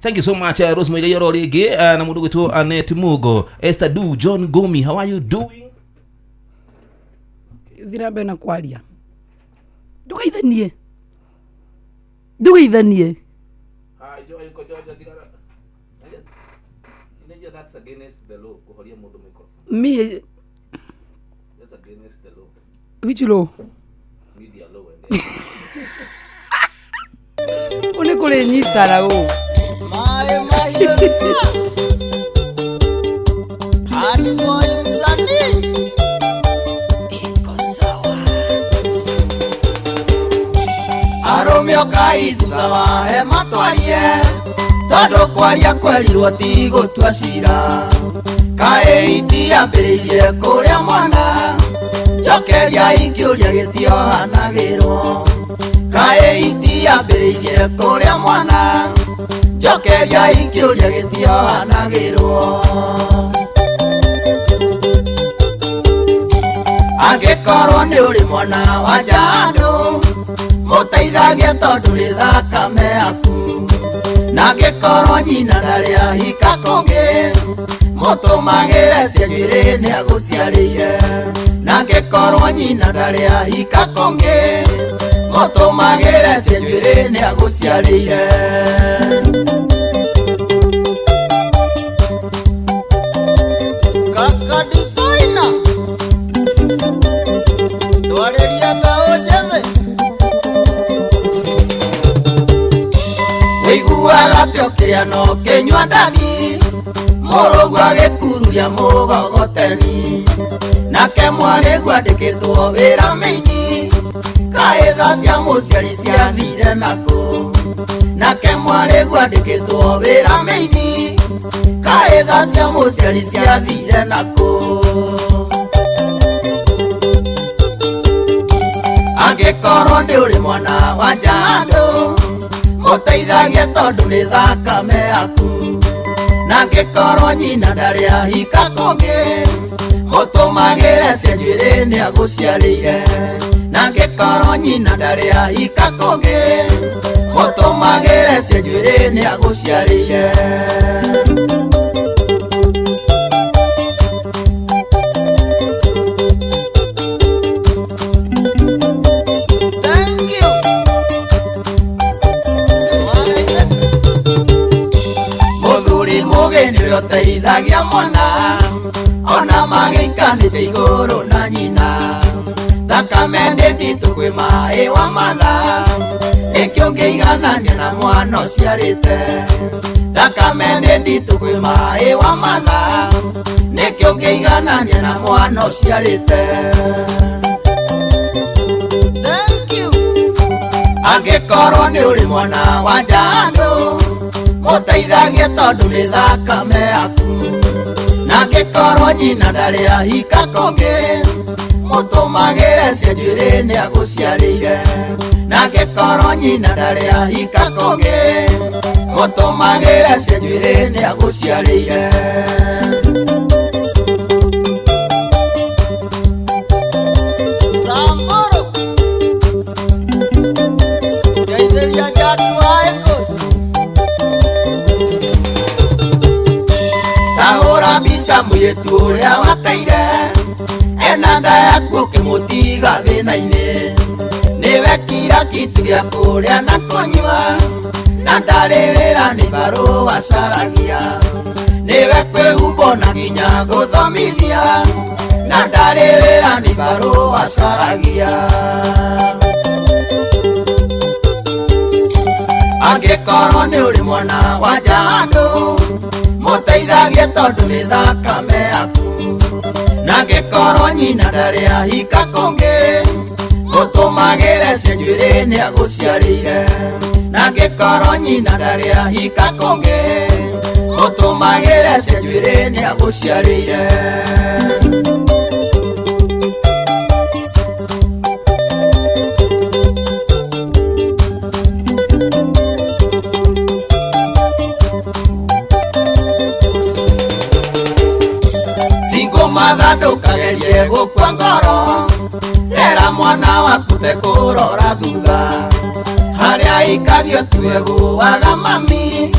Thank you so much Rosemary Yororege na mundu gwitu Anet Mugo. Esther Du, John Gomi, how are you doing? Zirambe na kwaria. Ndugaithanie. Ndugaithanie. Joy ko Georgia tigara. Inajua that's against the law kuhoria mundu microphone. Me. That's against the law. Which law? Media law and Une kule nyitara go. Hadi boy Sunday. Aromio kai thutha wa he matwarie tondu kwaria kwerirwo ti gutua cira kae iti ambiririe kuria mwana njokeria ingiuria gitio hanagirwo kae iti ambiririe kuria mwana njokeria ingiuria gitio hanagirwo angikorwo ni uri mwana wa jandu muteithagia tondu ri thakame yaku na ngikorwo nyina ndari ahika konge mutumagire cianjiri ni aguciarire na ngikorwo nyina ndari ahika konge mutumagire cianjiri ni aguciarire kaka designer ndwareria ngao njeme Wiguaga piokiria no kenywa ndani Morogu agikururia mugogoteni Nake mwari gwandikitwo wira meini Kaitha cia muciari ciathire nako Nake mwari rä guandä kä two wä ra mä-ini kaä tha cia må ciari ciathire nakå angä korwo nä å rä mwana wa njandå må teithagie tondå nä thakame yaku na ngä korwo nyina ndarä ahika kå ngä må tå magä re cia njuä rä nä agå ciarä ire na ngä korwo nyina ndarä ahika kå ngä må tå magä re cia njuä rä nä agå ciarä ire nä å teithagia mwana ona magäikanä te igå rå na nyina thakame nä nditå kwä maä wa matha nä kä å ngä iganania na mwana å ciarä te thakame nä nditå kwä maä wa matha nä kä å ngä iganania na mwana å ciarä te angä korwo nä å rä mwana wa njandå må teithagie tondå nä thakame yaku na ngä korwo nyina ndarä ahika kå ngä må tå magä re cia njuä rä nä agå ciarä ire na ngä korwo nyina ndarä ahika kå ngä må tå magä re cia njuä rä nä agå ciarä ire Samburu Geithĩria Jack wa Ecos Tahũra mbica mũirĩtu ũrĩa wateire ena nda yaku ũkĩmũtiga thĩna-inĩ nĩwe kira kitu gĩa kũrĩa na kũnyua na ndarĩ wĩra nĩ barũ wacaragia nĩwe kwĩhumbo na nginya gũthomithia na ndarĩ wĩra nĩ barũ wacaragia angĩkorwo nĩ ũrĩ mwana wa njandũ må teithagie tondå nä thakame yaku na ngä korwo nyina ndarä ahika kå ngä må tå magä re cia njuä rä nä agå ciarä ire na ngä korwo nyina ndarä ahika kå ngä må tå magä re cia njuä rä nä agå ciarä ire mathandå kagerie gå kwa ngoro rera mwana waku te kå rora thutha harä a ikagio tuegå waga mami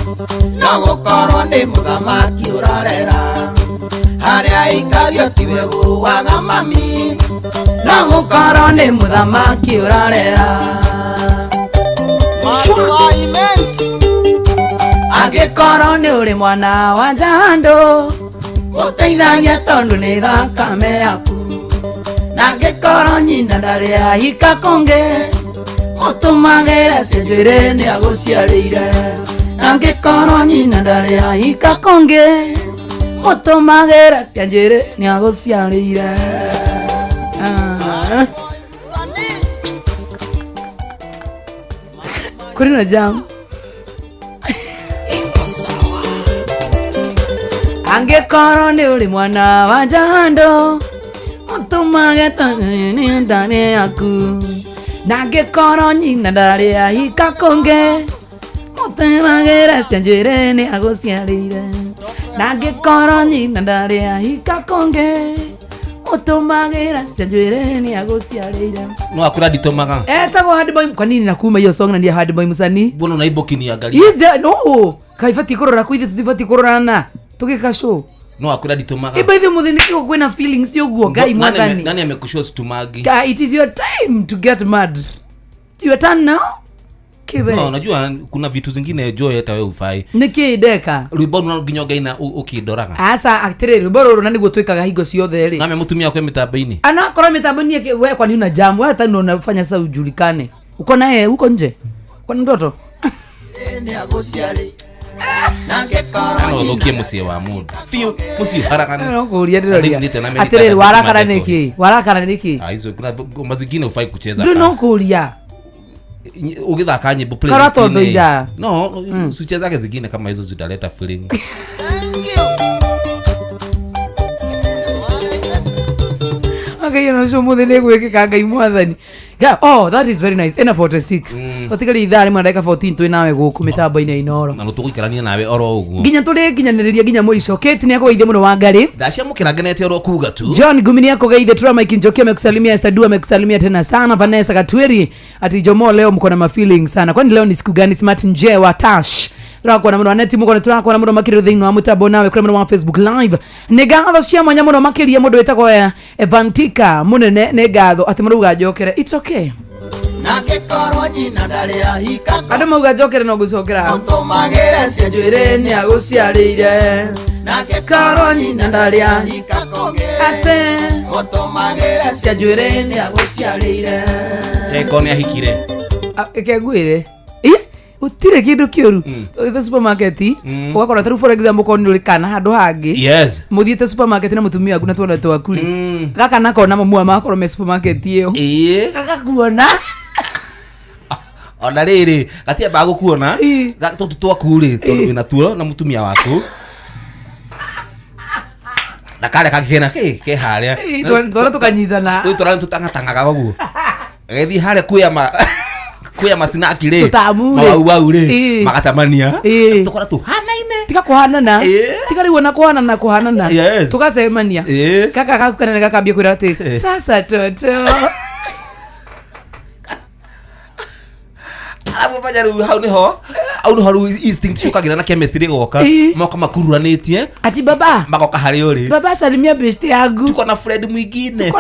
no gå korwo nä må thamaki å rarera harä a ikagio tuegå waga mami no gå korwo nä må thamaki å rarera angä korwo nä å rä mwana wa njandå må teithagia tondå nä thakame yaku na ngä korwo nyina ndarä ahika kå ngä må tå magä re cia njuä rä nä agå ciarä ire na ngä korwo nyina ndarä ahika kå ngä må tå magä re cia njuä rä nä agå ciarä ire kå rä na jam angĩkorwo nĩ ũrĩ mwana wa njandũ mũtũmage nĩ ndarĩ yaku na angĩkorwo nyina ndarĩ ahika kũngĩ mũtũmagĩre cia njuĩrĩ nĩ agũciarĩire na angĩkorwo nyina ndarĩ ahika kũngĩ mũtũmagĩre cia njuĩrĩ nĩ agũciarĩire no akũra nditũmaga etagwo handboy kwa nini nakuma hiyo song na ndia handboy musani mbona unaibokinia ngali no kaibati kurora kuithe tutibati kurorana tugika show no akura ditumaga ibaithe muthindiki ko kwena feelings yoguo gai mwathani nani amekushow situmagi it is your time to get mad your turn now kibe no unajua kuna vitu zingine joy hata wewe ufai niki deka rwimbo runginyoga ina ukidoraga asa actress rwimbo ruru nani gutwikaga hingo ciothe ri name mutumia kwa mitambo-ini ana korwo mitambo-ini wewe kwa nini una jam wewe hata unafanya sasa ujulikane uko naye huko nje kwa ndoto ni agociari ano thokie mucie wa mundu fiu mucie harakana no kuria ndiroria atiriri warakara niki hizo kuna mazingine ufai kucheza ndio no kuria ugithaka nyimbo playlist Karato ida. No, switches zake zingine kama hizo zitaleta feeling. Okay, you know, so mothe negweke kanga imwathani. Yeah, oh, that is very nice. Ena 46. Otigari ithari mwandaka 14 twi nawe guku mitambo-ini Inoro. Na tuguikarania nawe oro uguo. Ginya tuli kinyaniriria ginya muico. Kate ni akugeithia muno wa ngari. Ndacia mukiragenete oro kuga tu. John Gumini akugeithia Tura Mike Njoki amekusalimia, Esther Dua amekusalimia tena sana. Vanessa Katweri ati Jomo leo mko na ma-feeling sana. Kwani leo ni siku gani? Smart Nje wa Tash. Rako na muno aneti muko na turako na muno makiri thini wa mutambo nawe kuri muno wa Facebook live. Negatho cia mwanya muno makiri mundu wetagwo Evantika munene negatho ati muruga jokere. It's okay. Nagekorwo nyina ndari ahika. Andu mauga jokere no gucokera. Utumagire cia njwire ni aguciarire. Nagekorwo nyina ndari ahika koge. Ate utumagire cia njwire ni aguciarire. Eko ni ahikire. Ekegwire. Utire kindu kiuru the supermarket ugakora taru for example ko ni kana handu hangi yes muthiete supermarket na mutumia waku na twona twakuri gaka nako na mamua makoro me supermarket iyo gakakuona ona riri gatia ba gukuona gatutu twakuri tondu wina tuo na mutumia waku na kale kakena ke haria twona tukanyithana twona tutangatangaga guo gethi haria kuya masinaki ri mawau ri magacamania tukora tu hanaine tika kuhanana tika riwona kuhanana kuhanana tukacemania kaka kakukana gakambia kwira ati sasa toto alafu bajaru hau ni ho instinct shukagira na chemistry goka moko makururanitie ati baba magoka hari uri baba salimia best yangu tuko na Fred mwingine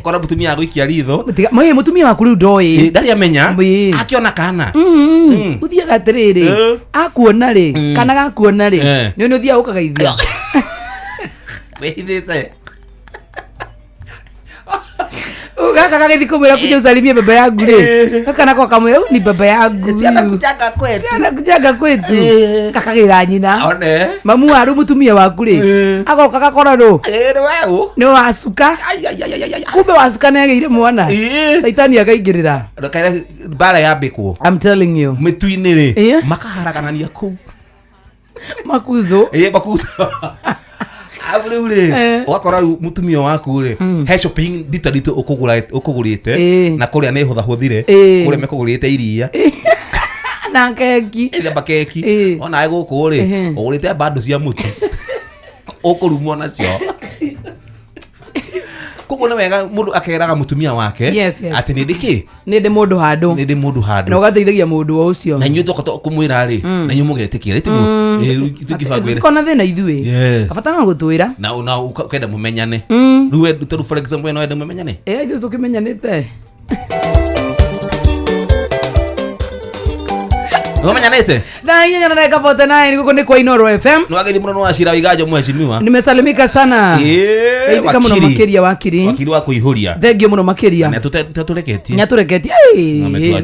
kona mutumia yangu ikia ritho mwe mutumia waku ru ndoi ndari amenya akiona kana uthia gatiriri akuona ri kana gakuona ri ni uthia ukageithia wehithite Kaka kagethi kumwira kuja usalimie baba yangu ri kaka nako kamwe ni baba yangu siana kujaga kwetu kaka gira nyina one mamu waru mutumia waku ri agoka gakora ru wewe ni wasuka kumbe wasuka negeire mwana saitani akaingirira kaire bara yambikwo I'm telling you mituini ri makaharaganania ku makuzo makuzo ule wakora mutumia waku ri he shopping dito ukugurite na kuria ne hotha hothire kuria mekugurite iria na keki bakeki ona ai guku ri ugurite bando cia mutu ukurumwo nacio kuko na wega mundu akeraga mutumia wake ati ni ndiki ni ndi mundu handu na ugateithagia mundu ucio na nyu toka kumwira ri na nyu mugetekia riti tukifagwire kona thina ithui abatanga gutwira na ukenda mumenyane ruwe turu for example no enda mumenyane ithu tukimenyanite Umenyanete? Na yeye anataka 49 niko ni kwa Inoro FM. Nwageni muno no ashira wigajo mheshimiwa. Nimesalimika sana. Kama muno makeria wakiri. Wakiri wa kuihuria. Thengio muno makeria. Na tutureketie. Nyatureketie.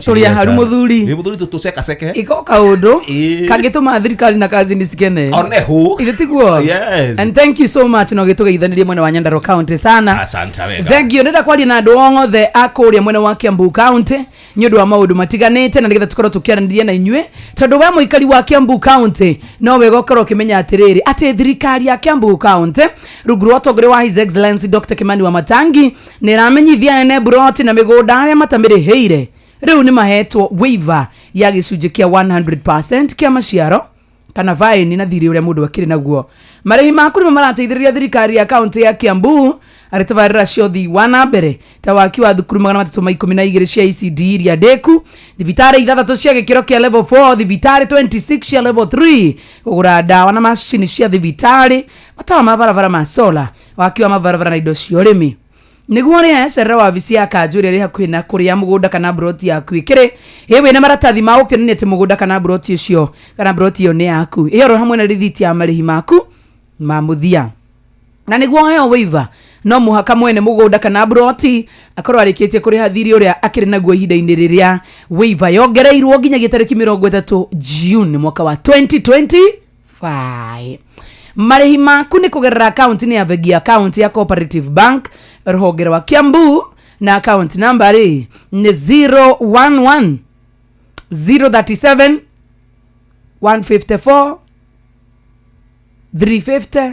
Tulia haru muthuri. Ni muthuri tutuseka seke. Iko kaundu. Kangituma thirikari na kazi nisikene. Onehu. Ithitiguo. Yes. And thank you so much no gitugeithanirie mwene wa Nyandarua County sana. Asante wega. Thengio nenda kwaria na andu othe akuria mwene wa Kiambu County. Nyondo wa maundu matiganite na nigetha tukorwo tukiaraniria na inyue. Tondu we muikari wa Kiambu County no wega ukorwo ukimenya atiriri ati thirikari ya Kiambu County rungu rwa togore wa His Excellency Dr. Kimani wa Matangi ni ramenyithia ene broti na migunda aria matamiriheire riu ni mahetwo waiver ya gicunji kia 100% kia maciaro kana vaini na thiri uria mundu akiri naguo marihi makuri marateithiriria thirikari ya county ya Kiambu aritavarira ciothi wana mbere ta waki wa thukuru 312 cia ECD iria ndeku thibitari 6 cia gikiro kia level 4 thibitari 26 cia level 3 kugura dawa na machine cia thibitari matawa mabarabara ma solar waki wa mabarabara na indo cia urimi niguo ri serra wa visi ya kanjuri ri hakuhi na kuria mugunda kana broti yaku ikire hewe na maratathi ma ukionene ati mugunda kana broti ucio kana broti yo ni yaku iyo hamwe na rithiti ya marihi maku mamuthia na niguo ayo waiver no muhaka mwene mugunda kana broti akorwo arikitie kuri hathiri uria akiri naguo ihinda-ini riria waiver yongereirwo nginya gitariki 30 June mwaka wa 2025 marihi maku ni kugerera account ni ya Vengi account ya Cooperative Bank ruhongere wa Kiambu na account number ni 011 037 154 350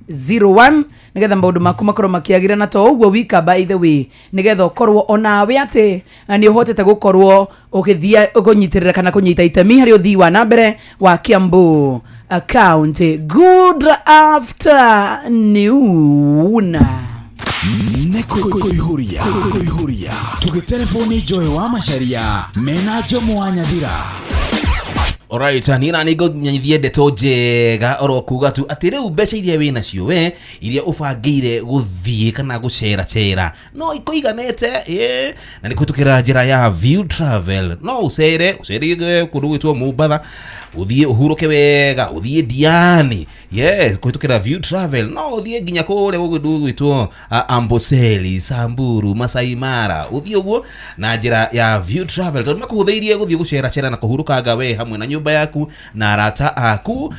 01 nigetha maundu maku makorwo makiagira na to uguo wika by the way nigetha ukorwo onawe ate ni uhotete gukorwo ukithia ugunyitirira kana kunyita itemi hari uthii wa nambere wa Kiambu account. Good afternoon. Nekuihuria tugitelefoni Joy wa Macharia mena Jomo wa Nyathira. Alright, nina nigo nyithie ndeto njega oro kuga tu ati riu mbeca iria wina cio we iria ubangire guthie kana gucera no ikoiganete na nikutukira njira ya View Travel. No ucere kundu gwitwo Mombatha uthie uhuruke wega uthie Diani kutukira View Travel. No uthie nginya kure kundu gwitwo Amboseli, Samburu, Masai Mara uthie uguo na njira ya View Travel tondu makuhutheirie guthie gucera na kuhurukanga we hamwe na nyumba yaku na arata aku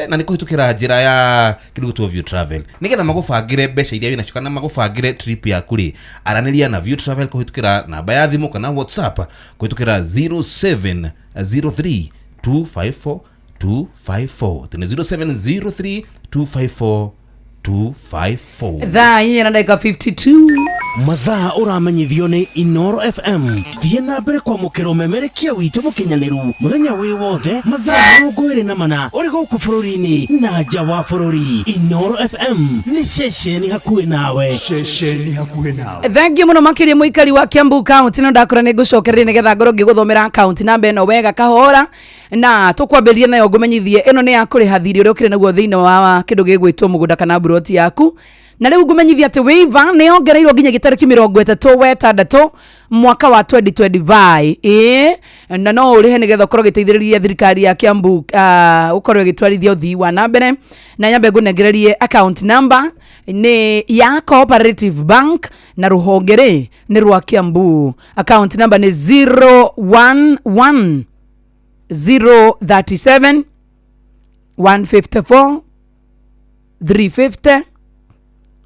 na nikuhitukira njira ya kindu View Travel nigetha magubangire mbeca iria wina chukana magubangire trip yaku ri araniria na View Travel kuhitukira namba ya thimu kana WhatsApp kuhitukira 0703 254 254 0703 254 254. Thaa inya na dakika 52 mathaa uramenyithio ni Inoro FM. Thie na mbere kwa mukiro memerekia witu mukinyaniru muthenya wi wothe mathaa 24 uri guku bururi-ini na nja wa bururi. Inoro FM ni ceceni hakuhi nawe. Thank you muno makiria muikari wa Kiambu County no ndakora ni gucokereria nigetha ngoro ngiguthomera account namba eno wega kahora na tukwambiria nayo ngumenyithie eno ni ya kuriha thiri uri ukire naguo thiini wa kindu gigwitwo mugunda kana broti yaku na riu ngumenyithia ati waiver ni ongereirwo nginya gitariki 30 mwaka wa 2025 na no urihe nigetha ukorwo giteithiriria thirikari ya Kiambu ukorwo gitwarithia uthii wa nambere na nyambe ngunengererie account number ni ya Cooperative Bank na ruhongere ni rwa Kiambu. Account number ni 011 037 154 350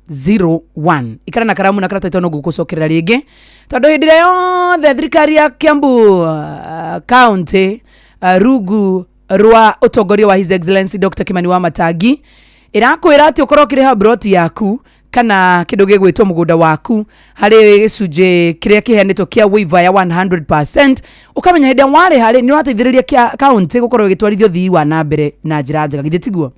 01. Ikara na karamu na karata itono gukucokerera ringi tondu hindire yothe thirikari ya Kiambu county rugu rwa utongoria wa His Excellency Dr. Kimani wa Matangi irakwira ati ukorwo kiriha broti yaku kana kindu gigwitwo mugunda waku hari gicunje kiria kiheanitwo kia waiver ya 100% ukamenya hindi wari hari ni wateithiriria kia county gukorwo gitwarithio thii wa nambere na njira njega githitiguo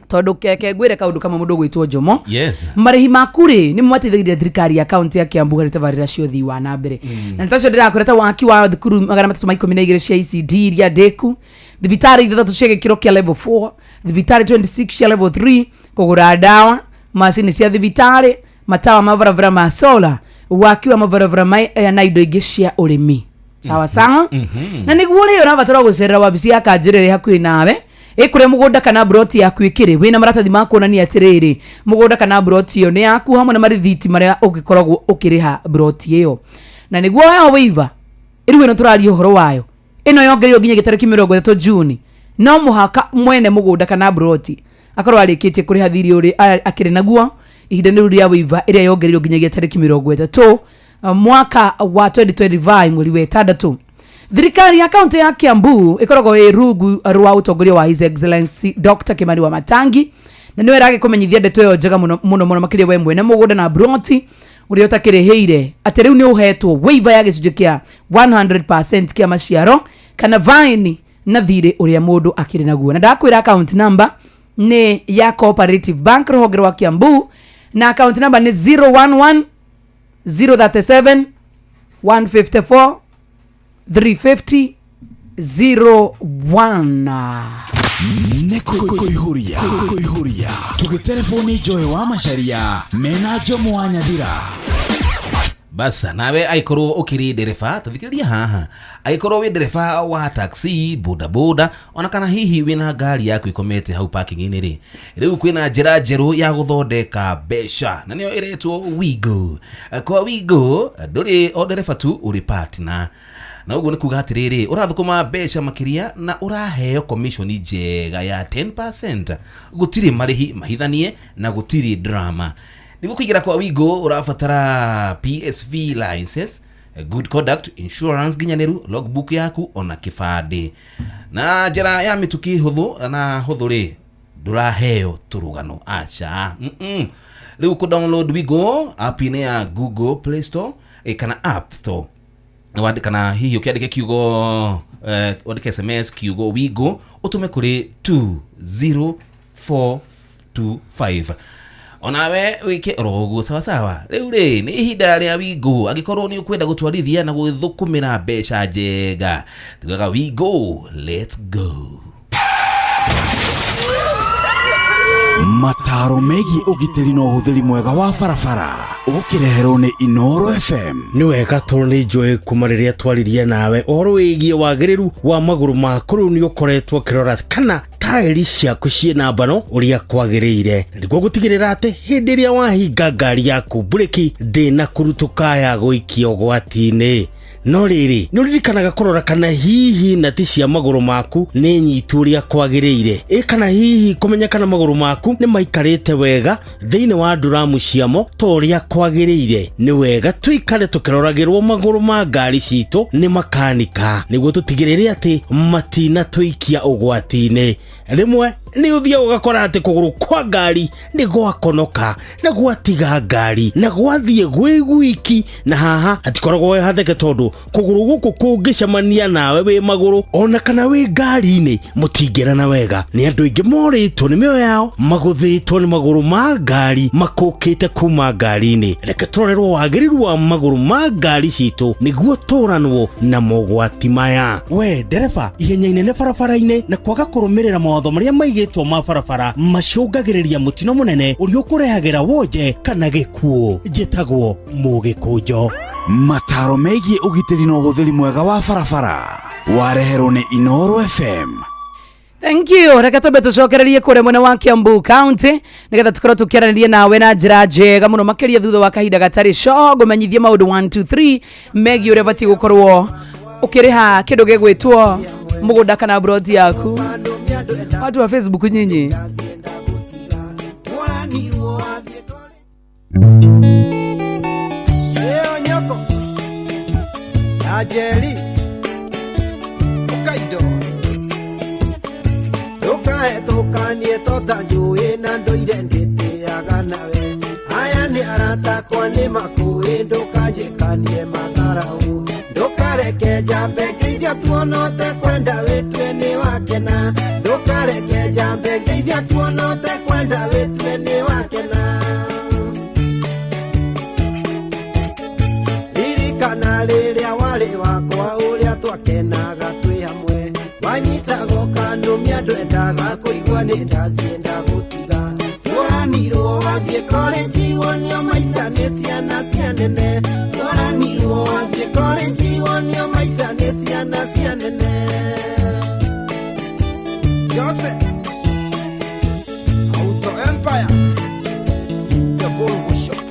tondu keke ngwire kaundu kama mundu gwitwo Jomo. Yes. Marihi makuri ni mwateithiriria thirikari ya county ya Kiambu harĩ tabarĩra cio thii wa nambere. Na nitacio ndirakureta waki wa thukuru 312 cia ECD iria ndeku thibitari ithatu cia gikiro kia level 4 thibitari 26 cia level 3 kugura dawa macini cia thibitari matawa mavaravara ma solar waki wa mavaravara na indo ingĩ cia urimi sawa sawa. Na niguo rĩo ũrabatara gũcerera wabici ya kanjĩrĩrĩ hakuhĩ nawe ikure mugunda kana broti yaku ikire wina maratathi ma kuonania atiriri mugunda kana broti yo ni yaku hamwe na marithiti maria ugikoragwo ukiriha broti iyo na niguo ya waiver iriwe no turari uhoro wayo ino yongereyo nginya gitariki 30 June no muhaka mwene mugunda kana broti akorwo arikitie kuriha thiri uri akire naguo ihinda ni ruri ya waiver iria yongereyo nginya gitariki 30 mwaka wa 2025 mweri wa 6. Thirikari ya kaunti ya Kiambu ikoragwo rugu rwa utongoria wa His Excellency Dr. Kimani wa Matangi na niwe rage kumenyithia ndeto yo njega muno makiria we mwene mugunda na broti uria utakiriheire ati riu ni uhetwo waiver ya gicunje kia 100% kia maciaro kana vaini na thire uria mundu akiri naguo na ndakwira account number ni ya Cooperative Bank ruhonge rwa Kiambu na account number ni 011 037 154 350 01. Nekuihuria tugitelefoni Joy wa Macharia mena Jomo wa Nyathira. Basa nawe aikorwo ukiri dereva tathikiriria haha aikorwo wi dereva wa taxi boda boda ona kana hihi wina ngari yaku ikomete hau parking-ini ri riu kwina njira njeru ya guthondeka mbeca na niyo iretwo Wigo. Kwa Wigo nduri o dereva tu uri partner na uguo ni kuga atiriri urathukuma mbeca makiria na uraheo commission njega ya 10%. Gutiri marihi mahithanie na gutiri drama Niguo kuigira kwa Wigo urabatara PSV license, good conduct, insurance ginyaneru, logbook yaku ona kifade. Na njira ya mituki huthu na huthuri nduraheo turugano acha. Riu ku download Wigo app ya Google Play Store kana App Store. Kana hiyo kiandike kiugo wandike SMS kiugo Wigo utume kuri 20425. Onawe wike rogo sawa sawa. Riu ri ni ihinda ria Wigo agikorwo ni ukwenda gutwarithia na guthukumira mbeca njega. Tugaga Wigo, let's go. Mataro megi ugitiri no huthiri mwega wa barabara ukireherwo ni Inoro FM. Ni wega toro ni njoe kumariria twaririe nawe oro wigie wagiriru wa maguru maku riu ni ukoretwo kirora kana tairi ciaku ciina bano uria kwagiriire niguo gutigirira ati hindi iria wahinga ngari yaku breki ndina kurutuka ya guikia ugwati-ini. No riri nuririkanaga kurora kana hihi nati cia maguru maku ni nyitu uria kwagiriire kana hihi kumenya kana maguru maku ni maikarite wega thiini wa nduramu ciamo toria kwagiriire. Ni wega tuikare tukiroragirwo maguru ma ngari citu ni makanika niguo tutigirire ati matina tuikia ugwati-ini. Rimwe ni uthia ugakora ati kuguru kwa ngari ni gwakonoka na gwatiga ngari na gwathie gwiki na haha atikoragwo hatheke tondu kuguru guku kungicamania nawe wi maguru ona kana wi ngari-ini mutingirana wega. Ni andu ingi moritwo ni mioyo yao maguthitwo ni maguru ma ngari makukite kuma ngari-ini. Reke turorerwo wagiriru wa maguru ma ngari citu niguo turanwo na mogwati maya. We dereva ihenya inene barabara-ini na kwaga kurumirira mawatho maria maigitwo ma barabara macungagiriria mutino munene uria ukurehagira wonje kana gikuo. Njitagwo Mugikunjo. Mataro megi ugitiri no huthiri mwega wa barabara wareherwo ni Inoro FM. Thank you. Reka tobe tucokererie kure mwena wa Kiambu County nigetha tukorwo tukiaranirie nawe na njira njega muno makiria thutha wa kahinda gatari cogo menyithie maundu 1 2 3 megi uria bati gukorwo ukiriha kindu gigwitwo mugunda kana brod yaku. Watu wa Facebook nyinyi nyoko ajeli ukaido tukanie totanjue na ndoire nditiaga nawe aya ni arata kwa ni makui ndukajikanie matharau ndukareke jambe ngeithia tuonote kwenda witwe ni wakena ndukareke jambe ngeithia tuonote kwenda witwe ni wakena ririkana riria wari wakwa uria twakenaga twi hamwe wanyitago kanumia ndwendaga kuigua ni ndathie ndagutiga turanirwo wathie college wonio maica ni ciana cianene turanirwo wathie college wonio maica ni ciana cianene Jose Auto Empire the Volvo Shop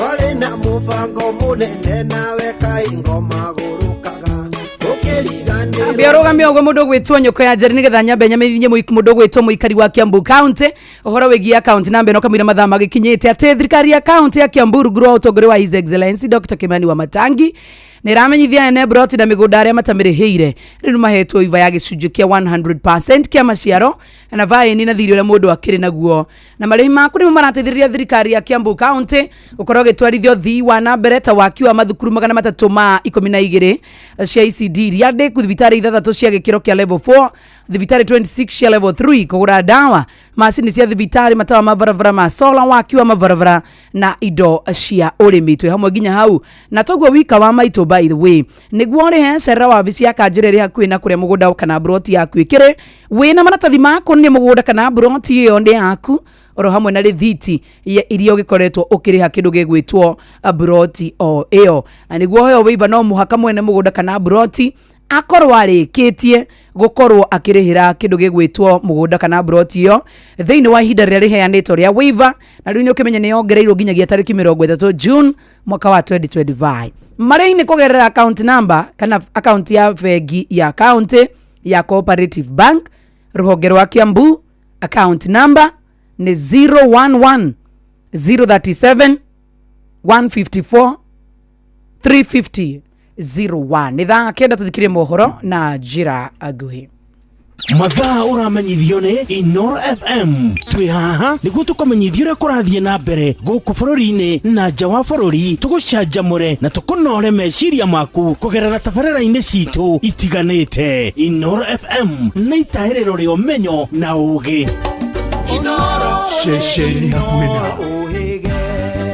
wale na mufango munene nawe kaingo magurukaga ukirigane Biarogamia ogwo mundu gwitwo nyoko ya njeri nigetha nyambe nyamenyithie mundu gwitwo muikari wa Kiambu County uhoro wigie account number no kamwira mathama gikinyite ati thirikari ya county ya Kiambu grow utogore wa His Excellency Dr. Kimani wa Matangi niramenyithia ene broti na migunda aria matamirihire riu mahetwo iva ya gicunjio kia 100% kia maciaro na vaini na thirio ya mundu akiri naguo na marihi maku ni marateithĩrĩria thirikari ya Kiambu County ukorwo gitwarithio thi wa na mbere ta waki wa mathukuru 312 cia ECD iria ndi kuthibitari 3 cia gikiro kia level 4 thibitari 26 cia level 3 kugura dawa macini cia thibitari matawa mavaravara ma solar waki wa mavaravara na indo cia urimi twe hamwe ginya hau na toguo wika wa maito by the way niguo ri he cera wa visi akanjireri hakuhi na kuria mugunda kana broti yaku ikire wina maratathi mako ni mugunda kana broti iyo ndi yaku oro hamwe na rithiti irio gikoretwo ukiriha kindu gigwitwo broti o iyo niguo hoyo wiva no muhaka mwene mugunda kana broti akorwo arikitie gukorwo akirihira kindu gigwitwo mugunda kana broti yo thiini wa ihinda ria riheanitwo ria waiver na riu ni ukimenya ni ongereirwo nginyagia tariki 30 June mwaka wa 2025 marĩinĩ kugerera account number kana account ya bengi ya county ya Cooperative Bank ruhonge rwa Kiambu account number ni 011 037 154 350 01. Nĩ thaa kenda tũthikĩrie mohoro na njĩra nguhĩ. Mathaa ũramenyithio nĩ Inoro FM. Twĩ haha nĩguo tũkamenyithio ũrĩa kũrathiĩ na mbere gũkũ bũrũri-inĩ na nja wa bũrũri, tũgũcanjamũre na tũkũnore meciria maku kũgerera tabarĩra-inĩ citũ itiganĩte. Inoro FM nĩ itaĩrĩro rĩa ũmenyo na ũũgĩ. Inoro ceceni hakuhĩ nawe.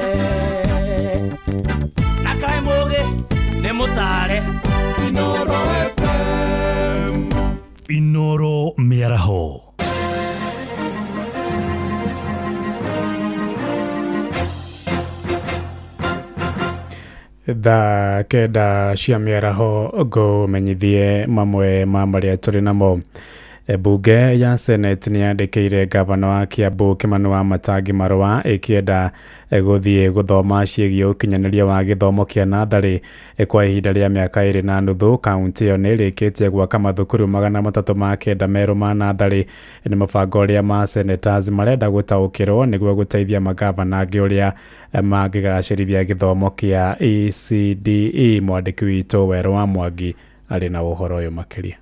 Nakae mũũgĩ nĩ mũtare. Inoro FM. Inoro mĩaraho. Thaa kenda cia mĩaraho ngũmenyithie mamwe ma marĩa tũrĩ namo. Bunge ya Senate nĩ yandĩkĩire gavana wa Kiambu Kimani Wamatangi marũa ĩkĩenda gũthiĩ gũthoma ciĩgiĩ ũkinyanĩria wa gĩthomo kĩa natharĩ kwa ihinda rĩa mĩaka 2.5. Kaunti ĩyo nĩ ĩrĩkĩtie gwaka mathukuru 309 merũ ma natharĩ. Nĩ mũbango ũrĩa ma senators marenda gũtaũkĩrwo nĩguo gũteithia magavana angĩ ũrĩa mangĩgacĩrithia gĩthomo kĩa ECDE. Mwandĩki witũ Werũ wa Mwangi arĩ na ũhoro ũyũ makĩria.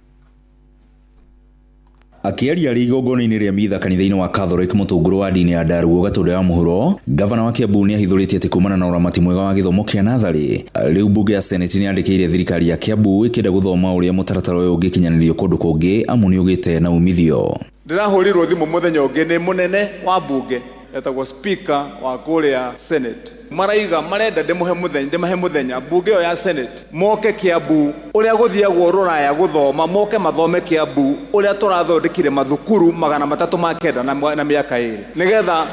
Akiaria igongona-inĩ rĩa mitha kanitha-inĩ wa Catholic mũtũngũrũ wa dini ya Ndarugo Gatũndũ ya mũhuro, gavana wa Kiambu nĩ ahithũrĩtie atĩ kumana na ũramati mwega wa gĩthomo kĩa natharĩ, rĩu bunge ya Senate nĩ yandĩkĩire thirikari ya Kiambu ĩkĩenda gũthoma ũrĩa mũtaratara ũyũ ũngĩkinyanĩrio kũndũ kũngĩ, amu nĩ ũgĩte na umithio. Ndĩrahũrirwo thimũ mũthenya ũngĩ nĩ mũnene wa bunge etagwo speaker wa kũrĩa Senate, maraiga marenda ndĩmahe mũthenya bunge ĩyo ya Senate moke Kiambu ũrĩa gũthiagwo Rũraya gũthoma, moke mathome Kiambu ũrĩa tũrathondekire mathukuru 309 na mĩaka 2 nĩgetha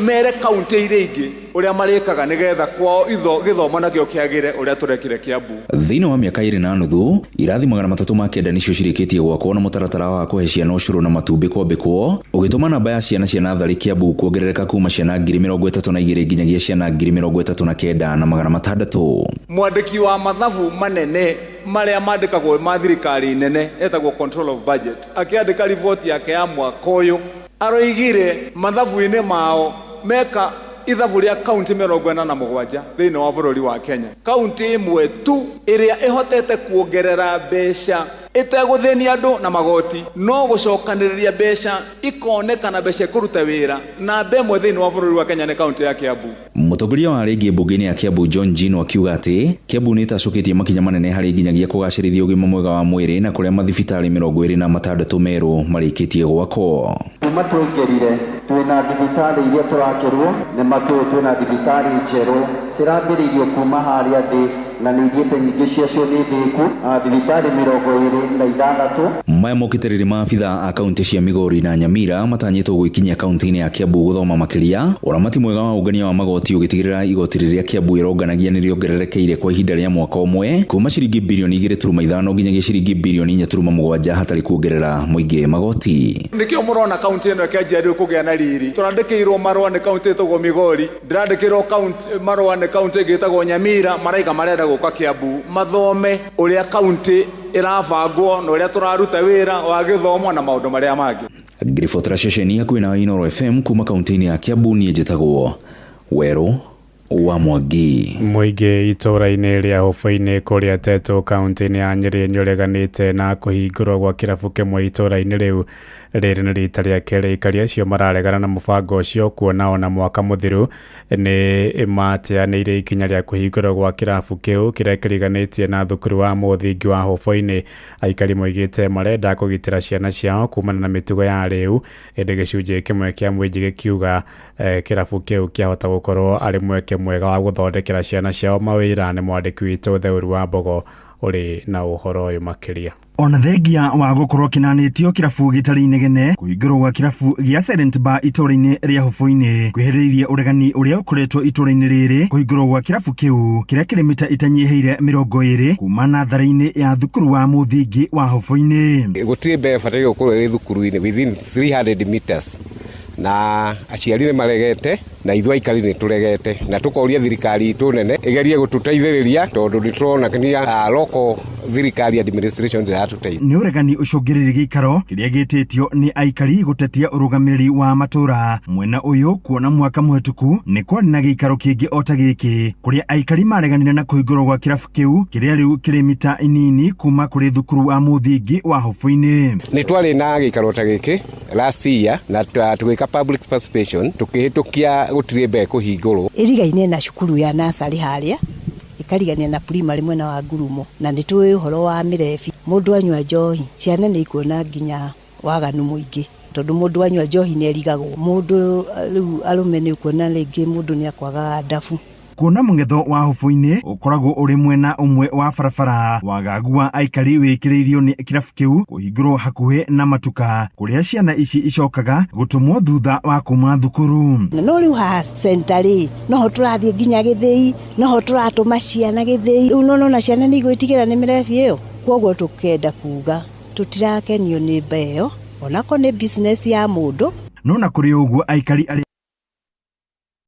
mere kaunti iria ingĩ ũrĩa marĩkaga nĩgetha kwao gĩthomo nakĩo kĩagĩre ũrĩa tũrekire Kiambu. Thĩinĩ wa mĩaka 2.5 irathi 309 nĩcio cirĩkĩtie gwakwo na mũtaratara wa kũhe ciana ũcũrũ na matumbĩ kwambĩkwo, ũgĩtũma namba ya ciana cia natharĩ Kiambu kuongerereka kuma ciana 32,000 nginyagia ciana 39,600. Mwandĩki wa mathabu manene marĩa mandĩkagwo ma thirikari nene etagwo control of budget akĩandĩka riboti yake ya mwaka ũyũ, aroigire mathabu-inĩ mao meka ithabu rĩa kaunti 47 thĩinĩ wa bũrũri wa Kenya. Kaunti ĩmwe tu ĩrĩa ĩhotete kuongerera mbeca ĩtegũthĩnia andũ na magoti, no gũcokanĩrĩria mbeca ikonekana mbeca kũruta wĩra na mbemwe thĩinĩ wa bũrũri wa Kenya nĩ kaunti ya Kiambu. Mũtongoria wa rĩngĩ bunge-inĩ ya Kiambu John Njino akiuga atĩ Kiambu nĩ ĩtacũkĩtie makinya manene harĩ nginyagia kũgacĩrithia ũgima mwega wa mwĩrĩ na kũrĩa mathibitarĩ 26 merũ marĩkĩtie gwakwo. Kuma tũingĩrire twĩna thibitarĩ iria tũrakĩrwo nĩ makĩrwo twĩna thibitarĩ njerũ cirambĩrĩirio kuma harĩa thĩ na nĩ ithiĩte nyingĩ ciacio nĩ thĩku thibitarĩ 26. Maya mokĩte rĩrĩ maabitha a kaunti cia Migori na Nyamira matanyĩtwo gwĩkinyia kaunti-inĩ ya Kiambu gũthoma makĩria ũramati mwega wa ũngania wa magoti ũgĩtigĩrĩra igoti rĩrĩa Kiambu ĩronganagia nĩ rĩongererekeire kwa ihinda rĩa mwaka ũmwe kuma ciringi birioni 2.5 nginyagia ciringi birioni 4.7 hatarĩ kuongerera mũingĩ magoti. Nĩkĩo mũrona kaunti ĩno kĩanjia rĩu kũgĩa na riri. Tũrandĩkĩirwo marũa nĩ kaunti ĩtagwo Migori, ndĩrandĩkĩrwo marũa nĩ kaunti ĩngĩ ĩtagwo Nyamira, maraiga marenda gũka Kiambu mathome ũrĩa kaunti ĩrabangwo na ũrĩa tũraruta wĩra wa gĩthomo na maũndũ marĩa mangĩ. Ngiribotera ceceni hakuhĩ na Inoro FM kuma kaunti-inĩ ya Kiambu, niĩ njĩtagwo Werũ wa Mwangi. Mũingĩ itũra-inĩ rĩa Hũba-inĩ kũrĩa Tetũ kaunti-inĩ ya Nyĩrĩ nĩ ũreganĩte na kũhingũrwo gwa kĩrabu kĩmwe itũra-inĩ rĩu. Rĩrĩ nĩ rita rĩa kerĩ aikari acio mararegana na mũbango ũcio, kuona ona mwaka mũthiru nĩ mateanĩire ikinya rĩa kũhingũrwo gwa kĩrabu kĩu kĩrĩa kĩriganĩtie na thukuru wa mũthingi wa Hũba-inĩ. Aikari moigĩte marenda kũgitĩra ciana ciao kumana na mĩtugo ya rĩu, ĩndĩ gĩcunjĩ kĩmwe kĩa mũingĩ gĩkiuga kĩrabu kĩu kĩahota gũkorwo arĩ mweke mwega wa gũthondekera ciana ciao mawĩra. Nĩ mwandĩki witũ Theũru wa Mbogo ũrĩ na ũhoro ũyũ makĩria. Ona thengia wa gũkorwo kĩnanĩtio kĩrabu gĩtarĩ inegene, kũhingũrwo gwa kĩrabu gĩa Silent Bar itũra-inĩ rĩa Hũba-inĩ kwĩhĩrĩirie ũregani ũrĩa ũkoretwo itũra-inĩ rĩrĩ. Kũhingũrwo gwa kĩrabu kĩu kĩrĩa kĩrĩ mita itanyihĩire 20 kuma natharĩ-inĩ ya thukuru wa mũthingi wa Hũba-inĩ. Gũtirĩ mbere bataire gũkorwo ĩrĩ thukuru-inĩ within 300 meters, na aciari nĩ maregete na ithuĩ aikari nĩ tũregete na tũkoria thirikari itũ nene ĩgerie gũtũteithĩrĩria tondũ nĩ tũrona kĩnia local thirikari administration ndiratũteithia. Nĩ ũregani ũcũngĩrĩirie gĩikaro kĩrĩa gĩtĩtio nĩ aikari gũtetia ũrũgamĩrĩri wa matũra mwena ũyũ kuona mwaka mũhetũku nĩ kwarĩ na gĩikaro kĩngĩ o ta gĩkĩ kũrĩa aikari mareganire na kũhingũrwo gwa kĩrabu kĩu kĩrĩa rĩu kĩrĩ mita inini kuma kũrĩ thukuru wa mũthingi wa Hofu-inĩ. Nĩ twarĩ na gĩikaro ta gĩkĩ last year na tũgĩka public participation tũkĩhĩtũkia gũtirĩ mbere kũhingũrwo. Ĩrigaine na cukuru ya nasari harĩa ikarigania na primary mwena wa Ngurumo na nĩ tũĩ ũhoro wa mĩrebi. Mũndũ anyua njohi ciana nĩ ikuona nginya waganu mũingĩ tondũ mũndũ anyua njohi nĩ erigagwo. Mũndũ rĩu arũme nĩ ukuona rĩngĩ mũndũ nĩ akwaga ndabu. Kuona mũngetho wa Hofu-inĩ ũkoragwo ũrĩ mwena ũmwe wa barabara, wagagu wa aikari wĩkĩrĩirio nĩ kĩrabu kĩu kũhingũrwo hakuhĩ na matuka kũrĩa ciana ici icokaga gũtũmwo thutha wa kuma thukuru. No rĩu haha centre noho tũrathiĩ nginya Gĩthĩi, noho tũratũma ciana Gĩthĩi. Rĩu nona ciana nĩ igwĩtigĩra nĩ mĩrebi ĩyo, koguo tũkenda kuga tũtirakenio nĩ mbeyo onako nĩ business ya mũndũ. No na kũrĩ ũguo aikari